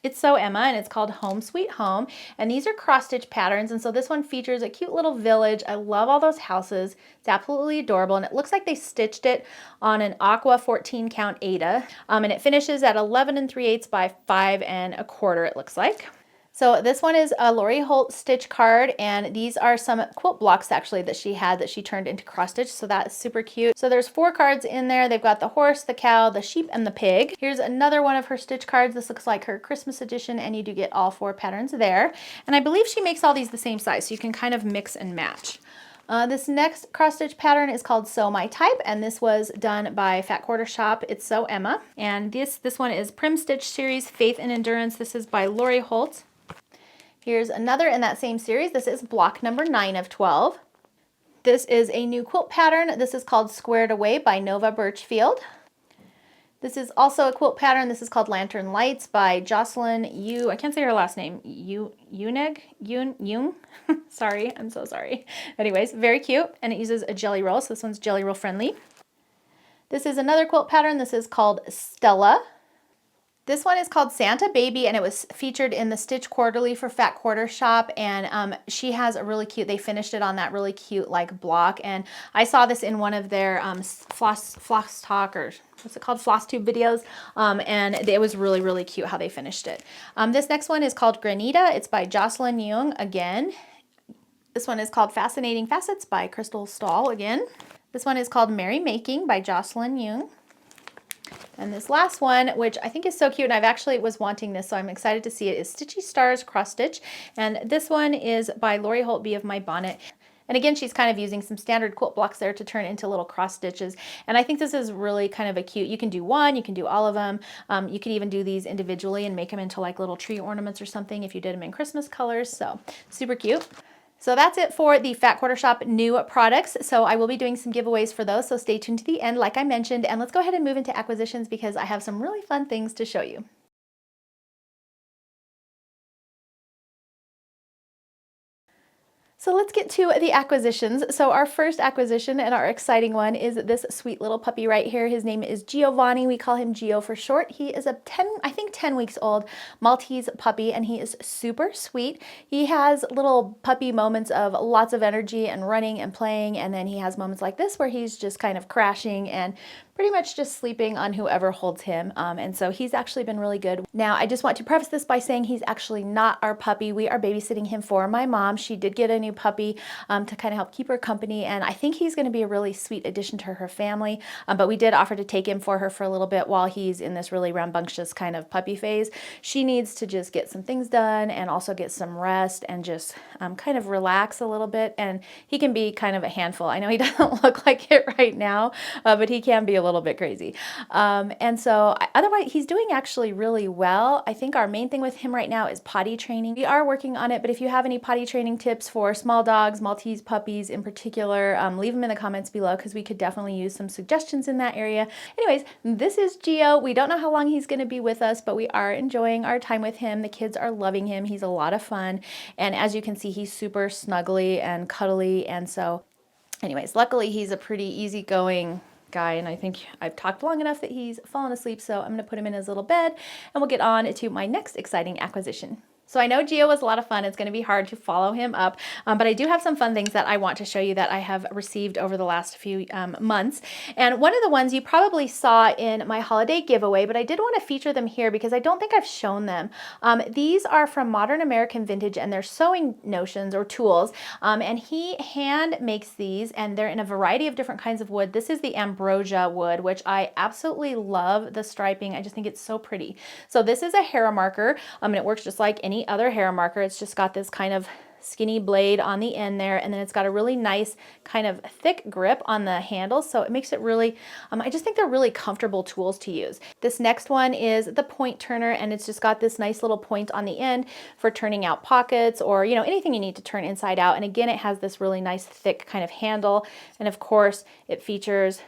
It's Sew Emma, and it's called Home Sweet Home, and these are cross stitch patterns, and so this one features a cute little village. I love all those houses. It's absolutely adorable, and it looks like they stitched it on an aqua 14 count Aida, and it finishes at 11 3/8 by 5 1/4, it looks like. So this one is a Lori Holt stitch card, and these are some quilt blocks actually that she had that she turned into cross stitch, so that's super cute. So there's 4 cards in there. They've got the horse, the cow, the sheep, and the pig. Here's another one of her stitch cards. This looks like her Christmas edition, and you do get all 4 patterns there. And I believe she makes all these the same size, so you can kind of mix and match. This next cross stitch pattern is called Sew My Type, and this was done by Fat Quarter Shop. It's Sew Emma, and this one is Prim Stitch Series Faith and Endurance. This is by Lori Holt. Here's another in that same series. This is block number 9 of 12. This is a new quilt pattern. This is called Squared Away by Nova Birchfield. This is also a quilt pattern. This is called Lantern Lights by Jocelyn Yu. I can't say her last name. Jung. Sorry, I'm so sorry. Anyways, very cute, and it uses a jelly roll, so this one's jelly roll friendly. This is another quilt pattern. This is called Stella. This one is called Santa Baby, and it was featured in the Stitch Quarterly for Fat Quarter Shop, and she has a really cute, they finished it on that really cute like block, and I saw this in one of their floss talk, or what's it called, floss tube videos, and it was really, really cute how they finished it. This next one is called Granita. It's by Jocelyn Young again. This one is called Fascinating Facets by Crystal Stahl again. This one is called Merry Making by Jocelyn Young. And this last one, which I think is so cute, and I've actually was wanting this, so I'm excited to see it, is Stitchy Stars Cross Stitch. And this one is by Lori Holtby of My Bonnet. And again, she's kind of using some standard quilt blocks there to turn into little cross stitches. And I think this is really kind of a cute, you can do one, you can do all of them. You can even do these individually and make them into like little tree ornaments or something if you did them in Christmas colors. So super cute. So that's it for the Fat Quarter Shop new products. So I will be doing some giveaways for those, so stay tuned to the end like I mentioned, and let's go ahead and move into acquisitions because I have some really fun things to show you. So let's get to the acquisitions. So our first acquisition and our exciting one is this sweet little puppy right here. His name is Giovanni. We call him Gio for short. He is a 10 weeks old Maltese puppy, and he is super sweet. He has little puppy moments of lots of energy and running and playing, and then he has moments like this where he's just kind of crashing and pretty much just sleeping on whoever holds him. And so he's actually been really good. Now, I just want to preface this by saying he's actually not our puppy. We are babysitting him for my mom. She did get a new puppy to kind of help keep her company, and I think he's going to be a really sweet addition to her family. But we did offer to take him for her for a little bit while he's in this really rambunctious kind of puppy phase. She needs to just get some things done and also get some rest and just kind of relax a little bit. And he can be kind of a handful. I know he doesn't look like it right now, but he can be a little bit crazy. And so otherwise, he's doing actually really well. I think our main thing with him right now is potty training. We are working on it, but if you have any potty training tips for small dogs, Maltese puppies in particular, leave them in the comments below because we could definitely use some suggestions in that area. Anyways, this is Gio. We don't know how long he's going to be with us, but we are enjoying our time with him. The kids are loving him. He's a lot of fun. And as you can see, he's super snuggly and cuddly. And so anyways, luckily he's a pretty easygoing guy, and I think I've talked long enough that he's fallen asleep, so I'm going to put him in his little bed and we'll get on to my next exciting acquisition. So I know Gio was a lot of fun. It's going to be hard to follow him up, but I do have some fun things that I want to show you that I have received over the last few months. And one of the ones you probably saw in my holiday giveaway, but I did want to feature them here because I don't think I've shown them. These are from Modern American Vintage, and they're sewing notions or tools, and he hand makes these, and they're in a variety of different kinds of wood. This is the ambrosia wood, which I absolutely love the striping. I just think it's so pretty. So this is a hair marker, and it works just like any other hair marker. It's just got this kind of skinny blade on the end there, and then it's got a really nice kind of thick grip on the handle, so it makes it really, I just think they're really comfortable tools to use. This next one is the point turner, and it's just got this nice little point on the end for turning out pockets or, you know, anything you need to turn inside out. And again, it has this really nice thick kind of handle, and of course it features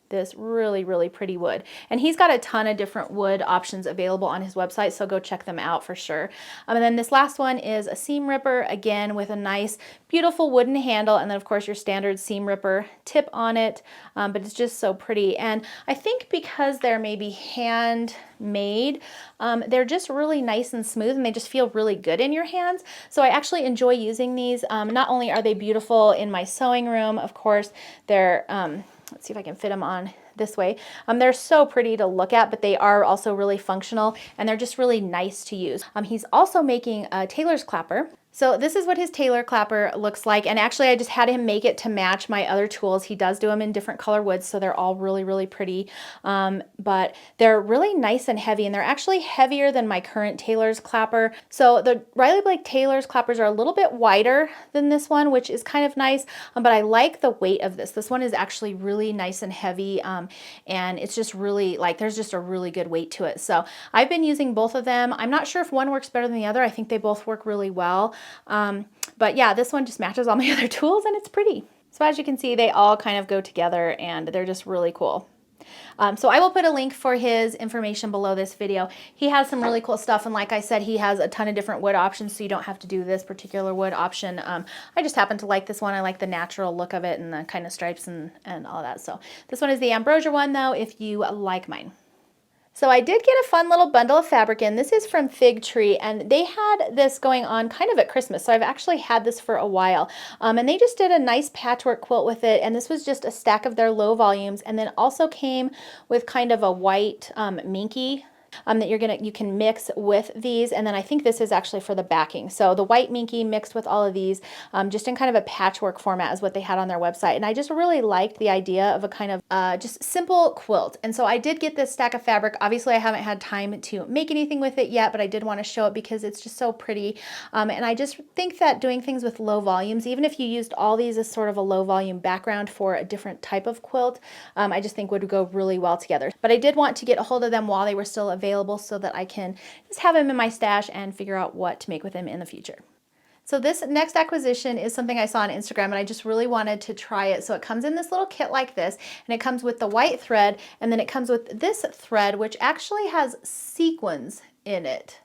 this really, really pretty wood. And he's got a ton of different wood options available on his website, so go check them out for sure. And then this last one is a seam ripper, again with a nice, beautiful wooden handle, and then of course your standard seam ripper tip on it, but it's just so pretty. And I think because they're maybe handmade, they're just really nice and smooth, and they just feel really good in your hands. So I actually enjoy using these. Not only are they beautiful in my sewing room, of course, they're let's see if I can fit them on this way. They're so pretty to look at, but they are also really functional, and they're just really nice to use. He's also making a tailor's clapper. So this is what his tailor clapper looks like, and actually I just had him make it to match my other tools. He does do them in different color woods, so they're all really, really pretty, but they're really nice and heavy, and they're actually heavier than my current tailor's clapper. So the Riley Blake tailor's clappers are a little bit wider than this one, which is kind of nice, but I like the weight of this. This one is actually really nice and heavy, and it's just really, like, there's just a really good weight to it. So I've been using both of them. I'm not sure if one works better than the other. I think they both work really well. But yeah, this one just matches all my other tools, and it's pretty. So as you can see, they all kind of go together, and they're just really cool. So I will put a link for his information below this video. He has some really cool stuff, and like I said, he has a ton of different wood options, so you don't have to do this particular wood option. I just happen to like this one. I like the natural look of it and the kind of stripes and all that. So this one is the ambrosia one, though, if you like mine. So I did get a fun little bundle of fabric in. This is from Fig Tree, and they had this going on kind of at Christmas. So I've actually had this for a while. And they just did a nice patchwork quilt with it. And this was just a stack of their low volumes, and then also came with kind of a white minky that you can mix with these. And then I think this is actually for the backing. So the white minky mixed with all of these, just in kind of a patchwork format is what they had on their website. And I just really liked the idea of a kind of just simple quilt. And so I did get this stack of fabric. Obviously I haven't had time to make anything with it yet, but I did want to show it because it's just so pretty. And I just think that doing things with low volumes, even if you used all these as sort of a low volume background for a different type of quilt, I just think would go really well together. But I did want to get a hold of them while they were still available so that I can just have them in my stash and figure out what to make with them in the future. So this next acquisition is something I saw on Instagram, and I just really wanted to try it. So it comes in this little kit like this, and it comes with the white thread, and then it comes with this thread, which actually has sequins in it.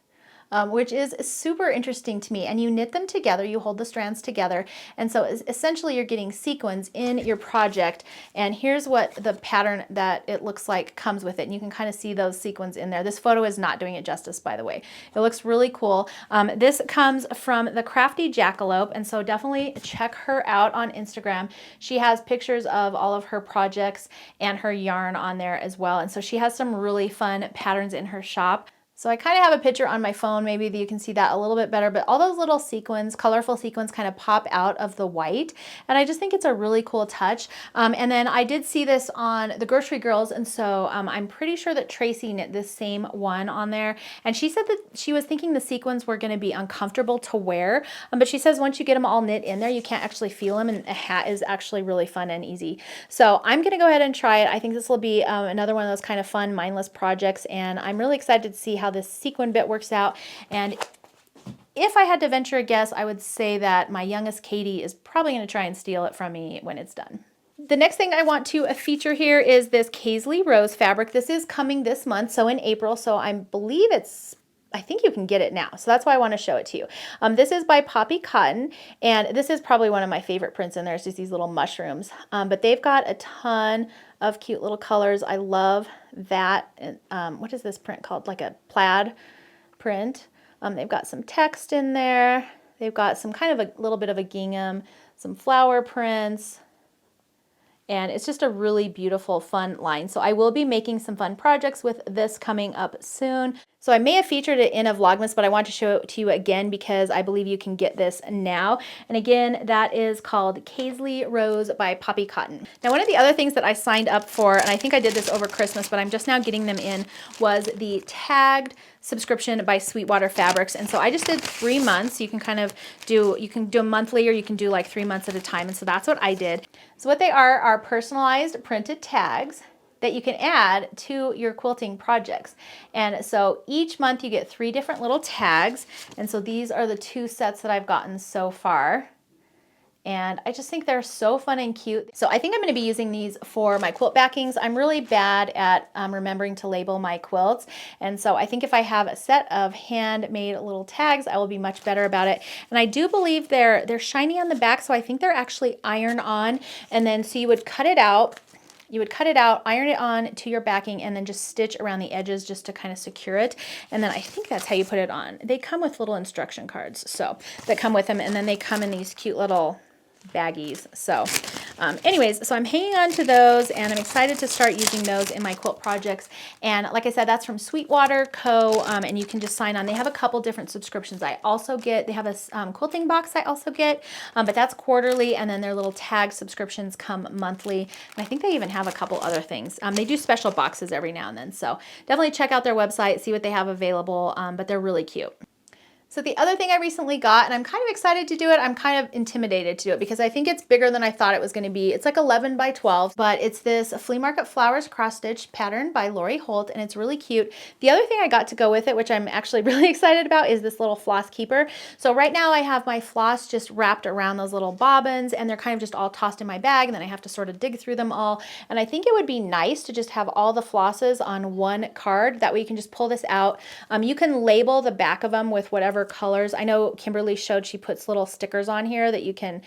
Which is super interesting to me. And you knit them together, you hold the strands together, and so essentially you're getting sequins in your project. And here's what the pattern that it looks like comes with it, and you can kind of see those sequins in there. This photo is not doing it justice, by the way. It looks really cool. This comes from the Crafty Jackalope, and so definitely check her out on Instagram. She has pictures of all of her projects and her yarn on there as well, and so she has some really fun patterns in her shop. So I kind of have a picture on my phone, maybe you can see that a little bit better, but all those little sequins, colorful sequins kind of pop out of the white. And I just think it's a really cool touch. And then I did see this on the Grocery Girls, and so I'm pretty sure that Tracy knit this same one on there. And she said that she was thinking the sequins were going to be uncomfortable to wear, but she says once you get them all knit in there, you can't actually feel them, and a hat is actually really fun and easy. So I'm going to go ahead and try it. I think this will be another one of those kind of fun, mindless projects, and I'm really excited to see how this sequin bit works out. And if I had to venture a guess, I would say that my youngest Katie is probably going to try and steal it from me when it's done. The next thing I want to feature here is this Paisley Rose fabric. This is coming this month, so in April, so I believe I think you can get it now, so that's why I want to show it to you. This is by Poppy Cotton, and this is probably one of my favorite prints in there. It's just these little mushrooms, but they've got a ton of cute little colors. I love that. What is this print called? Like a plaid print. They've got some text in there. They've got some kind of a little bit of a gingham, some flower prints, and it's just a really beautiful, fun line. So I will be making some fun projects with this coming up soon. So I may have featured it in a Vlogmas, but I want to show it to you again because I believe you can get this now. And again, that is called Paisley Rose by Poppy Cotton. Now, one of the other things that I signed up for, and I think I did this over Christmas, but I'm just now getting them in, was the tagged subscription by Sweetwater Fabrics. And so I just did 3 months. You can kind of do, you can do monthly, or you can do like 3 months at a time. And so that's what I did. So what they are personalized printed tags that you can add to your quilting projects. And so each month you get 3 different little tags. And so these are the 2 sets that I've gotten so far. And I just think they're so fun and cute. So I think I'm going to be using these for my quilt backings. I'm really bad at remembering to label my quilts. And so I think if I have a set of handmade little tags, I will be much better about it. And I do believe they're shiny on the back, so I think they're actually iron on. And then so you would cut it out. You would cut it out, iron it on to your backing, and then just stitch around the edges just to kind of secure it. And then I think that's how you put it on. They come with little instruction cards, so that come with them, and then they come in these cute little baggies. So anyways, so I'm hanging on to those, and I'm excited to start using those in my quilt projects. And like I said, that's from Sweetwater Co. And you can just sign on. They have a couple different subscriptions. I also get, they have a quilting box I also get, but that's quarterly, and then their little tag subscriptions come monthly. And I think they even have a couple other things. They do special boxes every now and then. So definitely check out their website, see what they have available, but they're really cute. So the other thing I recently got, and I'm kind of excited to do it, I'm kind of intimidated to do it because I think it's bigger than I thought it was going to be. It's like 11 by 12, but it's this Flea Market Flowers cross stitch pattern by Lori Holt, and it's really cute. The other thing I got to go with it, which I'm actually really excited about, is this little floss keeper. So right now I have my floss just wrapped around those little bobbins, and they're kind of just all tossed in my bag, and then I have to sort of dig through them all. And I think it would be nice to just have all the flosses on one card. That way you can just pull this out. You can label the back of them with whatever colors. I know Kimberly showed she puts little stickers on here that you can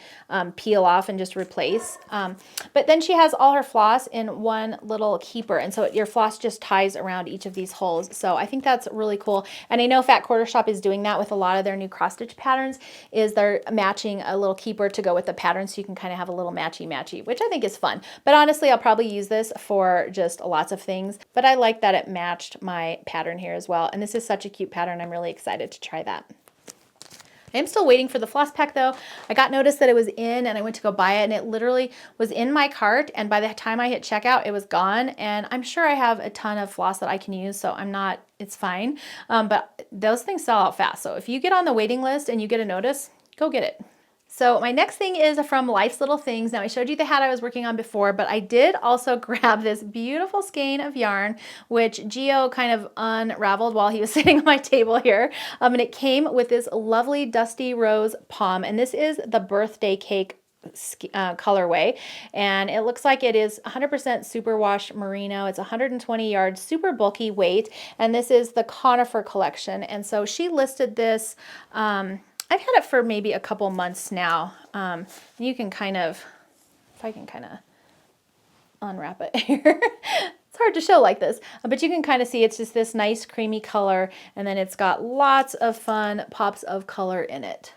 peel off and just replace. But then she has all her floss in one little keeper, and so your floss just ties around each of these holes. So I think that's really cool. And I know Fat Quarter Shop is doing that with a lot of their new cross stitch patterns, is they're matching a little keeper to go with the pattern, so you can kind of have a little matchy, which I think is fun. But honestly, I'll probably use this for just lots of things. But I like that it matched my pattern here as well. And this is such a cute pattern. I'm really excited to try that. I'm still waiting for the floss pack though. I got notice that it was in and I went to go buy it, and it literally was in my cart, and by the time I hit checkout it was gone. And I'm sure I have a ton of floss that I can use, so it's fine. But those things sell out fast. So if you get on the waiting list and you get a notice, go get it. So my next thing is from Life's Little Things. Now I showed you the hat I was working on before, but I did also grab this beautiful skein of yarn, which Gio kind of unraveled while he was sitting on my table here. And it came with this lovely dusty rose palm, and this is the birthday cake colorway, and it looks like it is 100% superwash merino. It's 120 yards, super bulky weight, and this is the conifer collection. And so she listed this, I've had it for maybe a couple months now. You can kind of, if I can kind of unwrap it here. It's hard to show like this, but you can kind of see it's just this nice creamy color, and then it's got lots of fun pops of color in it.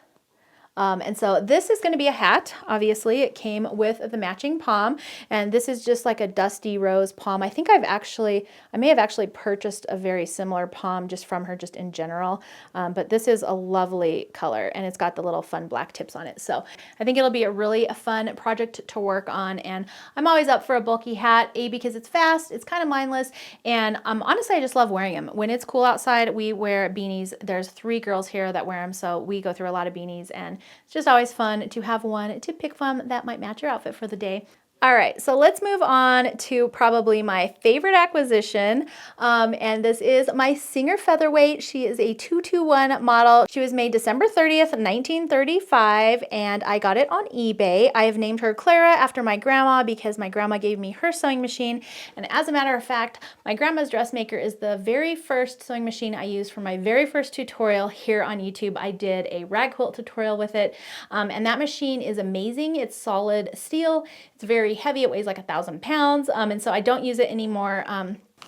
And so this is going to be a hat. Obviously it came with the matching palm, and this is just like a dusty rose palm. I think I may have actually purchased a very similar palm just from her, just in general. But this is a lovely color, and it's got the little fun black tips on it. So I think it'll be a really fun project to work on. And I'm always up for a bulky hat, because it's fast, it's kind of mindless, and honestly I just love wearing them. When it's cool outside, we wear beanies. There's 3 girls here that wear them, so we go through a lot of beanies, and it's just always fun to have one to pick from that might match your outfit for the day. All right, so let's move on to probably my favorite acquisition, and this is my Singer Featherweight. She is a 221 model. She was made December 30th, 1935, and I got it on eBay. I have named her Clara after my grandma because my grandma gave me her sewing machine, and as a matter of fact, my grandma's dressmaker is the very first sewing machine I used for my very first tutorial here on YouTube. I did a rag quilt tutorial with it, and that machine is amazing. It's solid steel. It's very heavy. It weighs like 1,000 pounds. And so I don't use it anymore.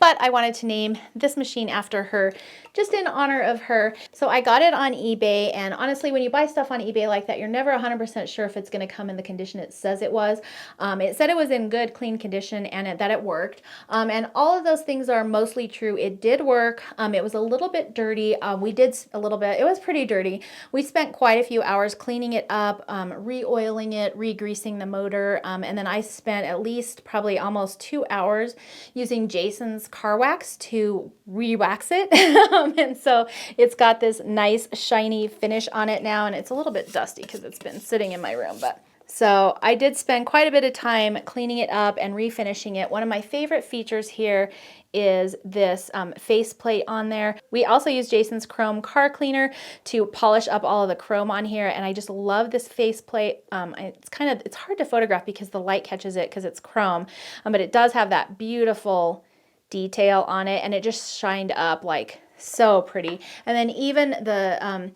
But I wanted to name this machine after her, just in honor of her. So I got it on eBay, and honestly, when you buy stuff on eBay like that, you're never 100% sure if it's going to come in the condition it says it was. It said it was in good, clean condition, and that it worked. And all of those things are mostly true. It did work. It was a little bit dirty. We did a little bit. It was pretty dirty. We spent quite a few hours cleaning it up, re-oiling it, re-greasing the motor, and then I spent at least probably almost 2 hours using Jason's car wax to re-wax it. And so it's got this nice shiny finish on it now, and it's a little bit dusty because it's been sitting in my room, but so I did spend quite a bit of time cleaning it up and refinishing it. One of my favorite features here is this faceplate on there. We also use Jason's chrome car cleaner to polish up all of the chrome on here, and I just love this faceplate. It's hard to photograph because the light catches it because it's chrome, but it does have that beautiful detail on it, and it just shined up like so pretty. And then even the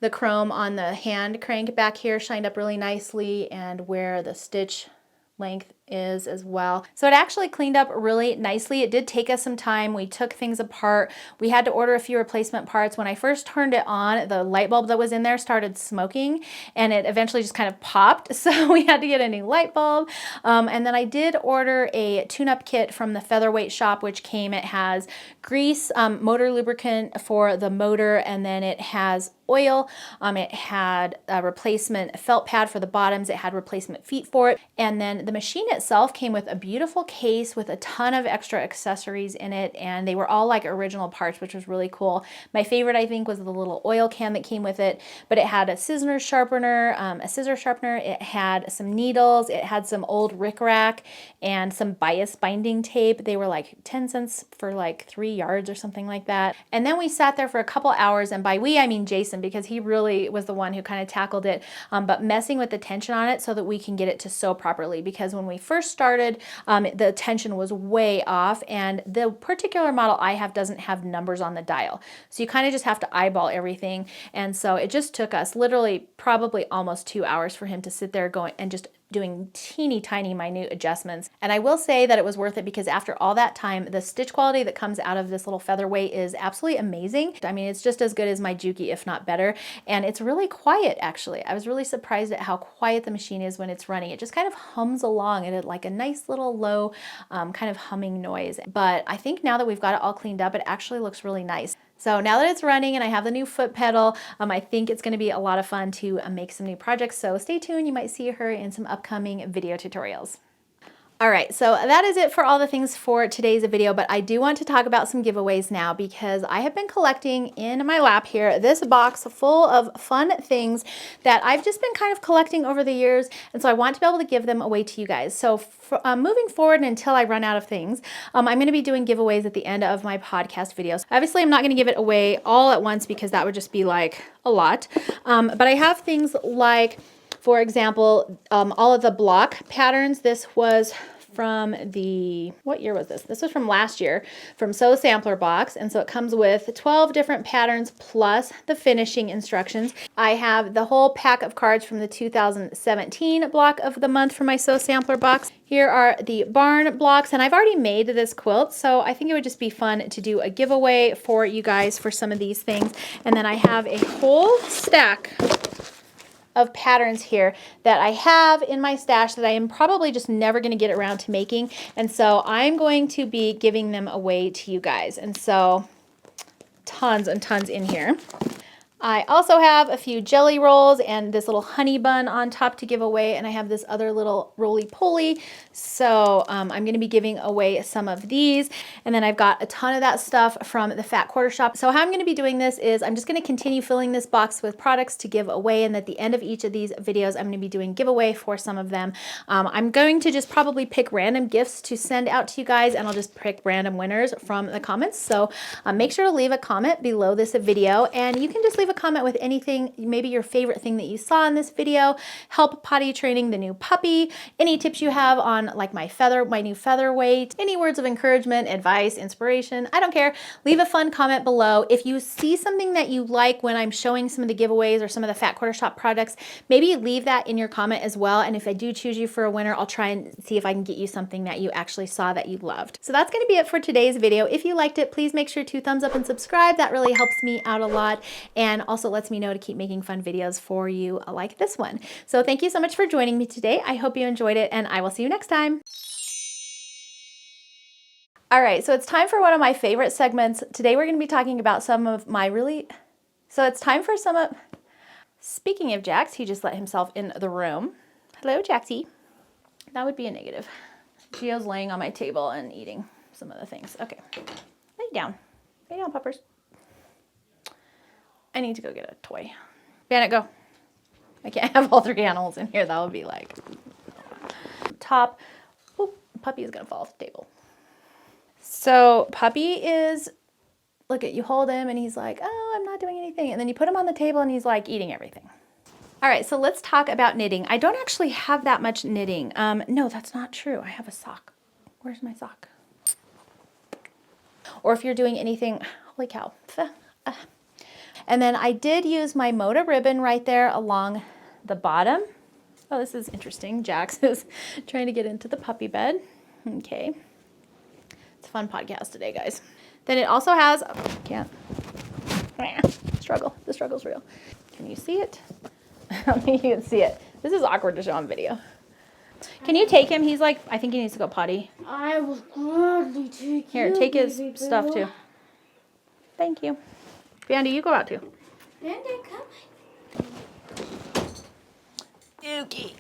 chrome on the hand crank back here shined up really nicely, and where the stitch length is as well. So it actually cleaned up really nicely. It did take us some time. We took things apart. We had to order a few replacement parts. When I first turned it on, the light bulb that was in there started smoking, and it eventually just kind of popped. So we had to get a new light bulb. And then I did order a tune-up kit from the Featherweight shop, which came, it has grease, motor lubricant for the motor, and then it has oil. It had a replacement felt pad for the bottoms. It had replacement feet for it. And then the machine itself came with a beautiful case with a ton of extra accessories in it, and they were all like original parts, which was really cool. My favorite, I think, was the little oil can that came with it, but it had a scissor sharpener, it had some needles, it had some old rickrack, and some bias binding tape. They were like 10 cents for like 3 yards or something like that. And then we sat there for a couple hours, and by we, I mean Jason, because he really was the one who kind of tackled it, but messing with the tension on it so that we can get it to sew properly, because when we first started, the tension was way off, and the particular model I have doesn't have numbers on the dial. So you kind of just have to eyeball everything. And so it just took us literally probably almost 2 hours for him to sit there going and just doing teeny tiny minute adjustments. And I will say that it was worth it, because after all that time, the stitch quality that comes out of this little featherweight is absolutely amazing. I mean, it's just as good as my Juki, if not better. And it's really quiet, actually. I was really surprised at how quiet the machine is when it's running. It just kind of hums along at like a nice little low kind of humming noise. But I think now that we've got it all cleaned up, it actually looks really nice. So now that it's running and I have the new foot pedal, I think it's going to be a lot of fun to make some new projects. So stay tuned. You might see her in some upcoming video tutorials. All right, so that is it for all the things for today's video, but I do want to talk about some giveaways now, because I have been collecting in my lap here this box full of fun things that I've just been kind of collecting over the years, and so I want to be able to give them away to you guys. So moving forward until I run out of things, I'm going to be doing giveaways at the end of my podcast videos. Obviously, I'm not going to give it away all at once, because that would just be like a lot, but I have things like, for example, all of the block patterns. This was from the, what year was this? This was from last year, from Sew Sampler Box. And so it comes with 12 different patterns plus the finishing instructions. I have the whole pack of cards from the 2017 block of the month for my Sew Sampler Box. Here are the barn blocks, and I've already made this quilt, so I think it would just be fun to do a giveaway for you guys for some of these things. And then I have a whole stack of patterns here that I have in my stash that I am probably just never going to get around to making, and so I'm going to be giving them away to you guys. And so tons and tons in here. I also have a few jelly rolls and this little honey bun on top to give away, and I have this other little roly-poly. So I'm going to be giving away some of these, and then I've got a ton of that stuff from the Fat Quarter Shop. So how I'm going to be doing this is I'm just going to continue filling this box with products to give away, and at the end of each of these videos I'm going to be doing giveaway for some of them. I'm going to just probably pick random gifts to send out to you guys, and I'll just pick random winners from the comments. So make sure to leave a comment below this video, and you can just leave a comment with anything, maybe your favorite thing that you saw in this video, help potty training the new puppy, any tips you have on like my new featherweight, any words of encouragement, advice, inspiration, I don't care. Leave a fun comment below. If you see something that you like when I'm showing some of the giveaways or some of the Fat Quarter Shop products, maybe leave that in your comment as well, and if I do choose you for a winner, I'll try and see if I can get you something that you actually saw that you loved. So that's going to be it for today's video. If you liked it, please make sure to thumbs up and subscribe. That really helps me out a lot, and also lets me know to keep making fun videos for you like this one. So thank you so much for joining me today. I hope you enjoyed it, and I will see you next time. All right, so it's time for one of my favorite segments. Today we're going to be talking about some of my speaking of Jax, he just let himself in the room. Hello, Jaxie. That would be a negative. Gio's laying on my table and eating some of the things. Okay, lay down. Lay down, puppers. I need to go get a toy. Bandit, go. I can't have all 3 animals in here. That would be like top. Oop, puppy is gonna fall off the table. So puppy is, look at, you hold him and he's like, oh, I'm not doing anything. And then you put him on the table and he's like eating everything. All right, so let's talk about knitting. I don't actually have that much knitting. No, that's not true. I have a sock. Where's my sock? Or if you're doing anything, holy cow. And then I did use my Moda ribbon right there along the bottom. Oh, this is interesting. Jax is trying to get into the puppy bed. Okay. It's a fun podcast today, guys. Then it also has, can't, struggle. The struggle's real. Can you see it? I don't think you can see it. This is awkward to show on video. Can you take him? He's like, I think he needs to go potty. I will gladly take Here, take his stuff too. Thank you. Bandy, you go out too. Bandy, come. Okay.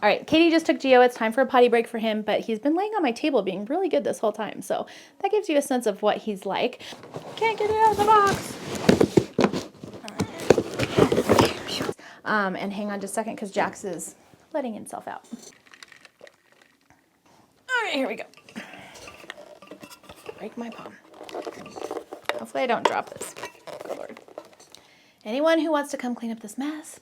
All right, Katie just took Gio. It's time for a potty break for him, but he's been laying on my table being really good this whole time. So that gives you a sense of what he's like. Can't get it out of the box. And hang on just a second because Jax is letting himself out. All right, here we go. Break my palm. Hopefully I don't drop this. Good Lord. Anyone who wants to come clean up this mess,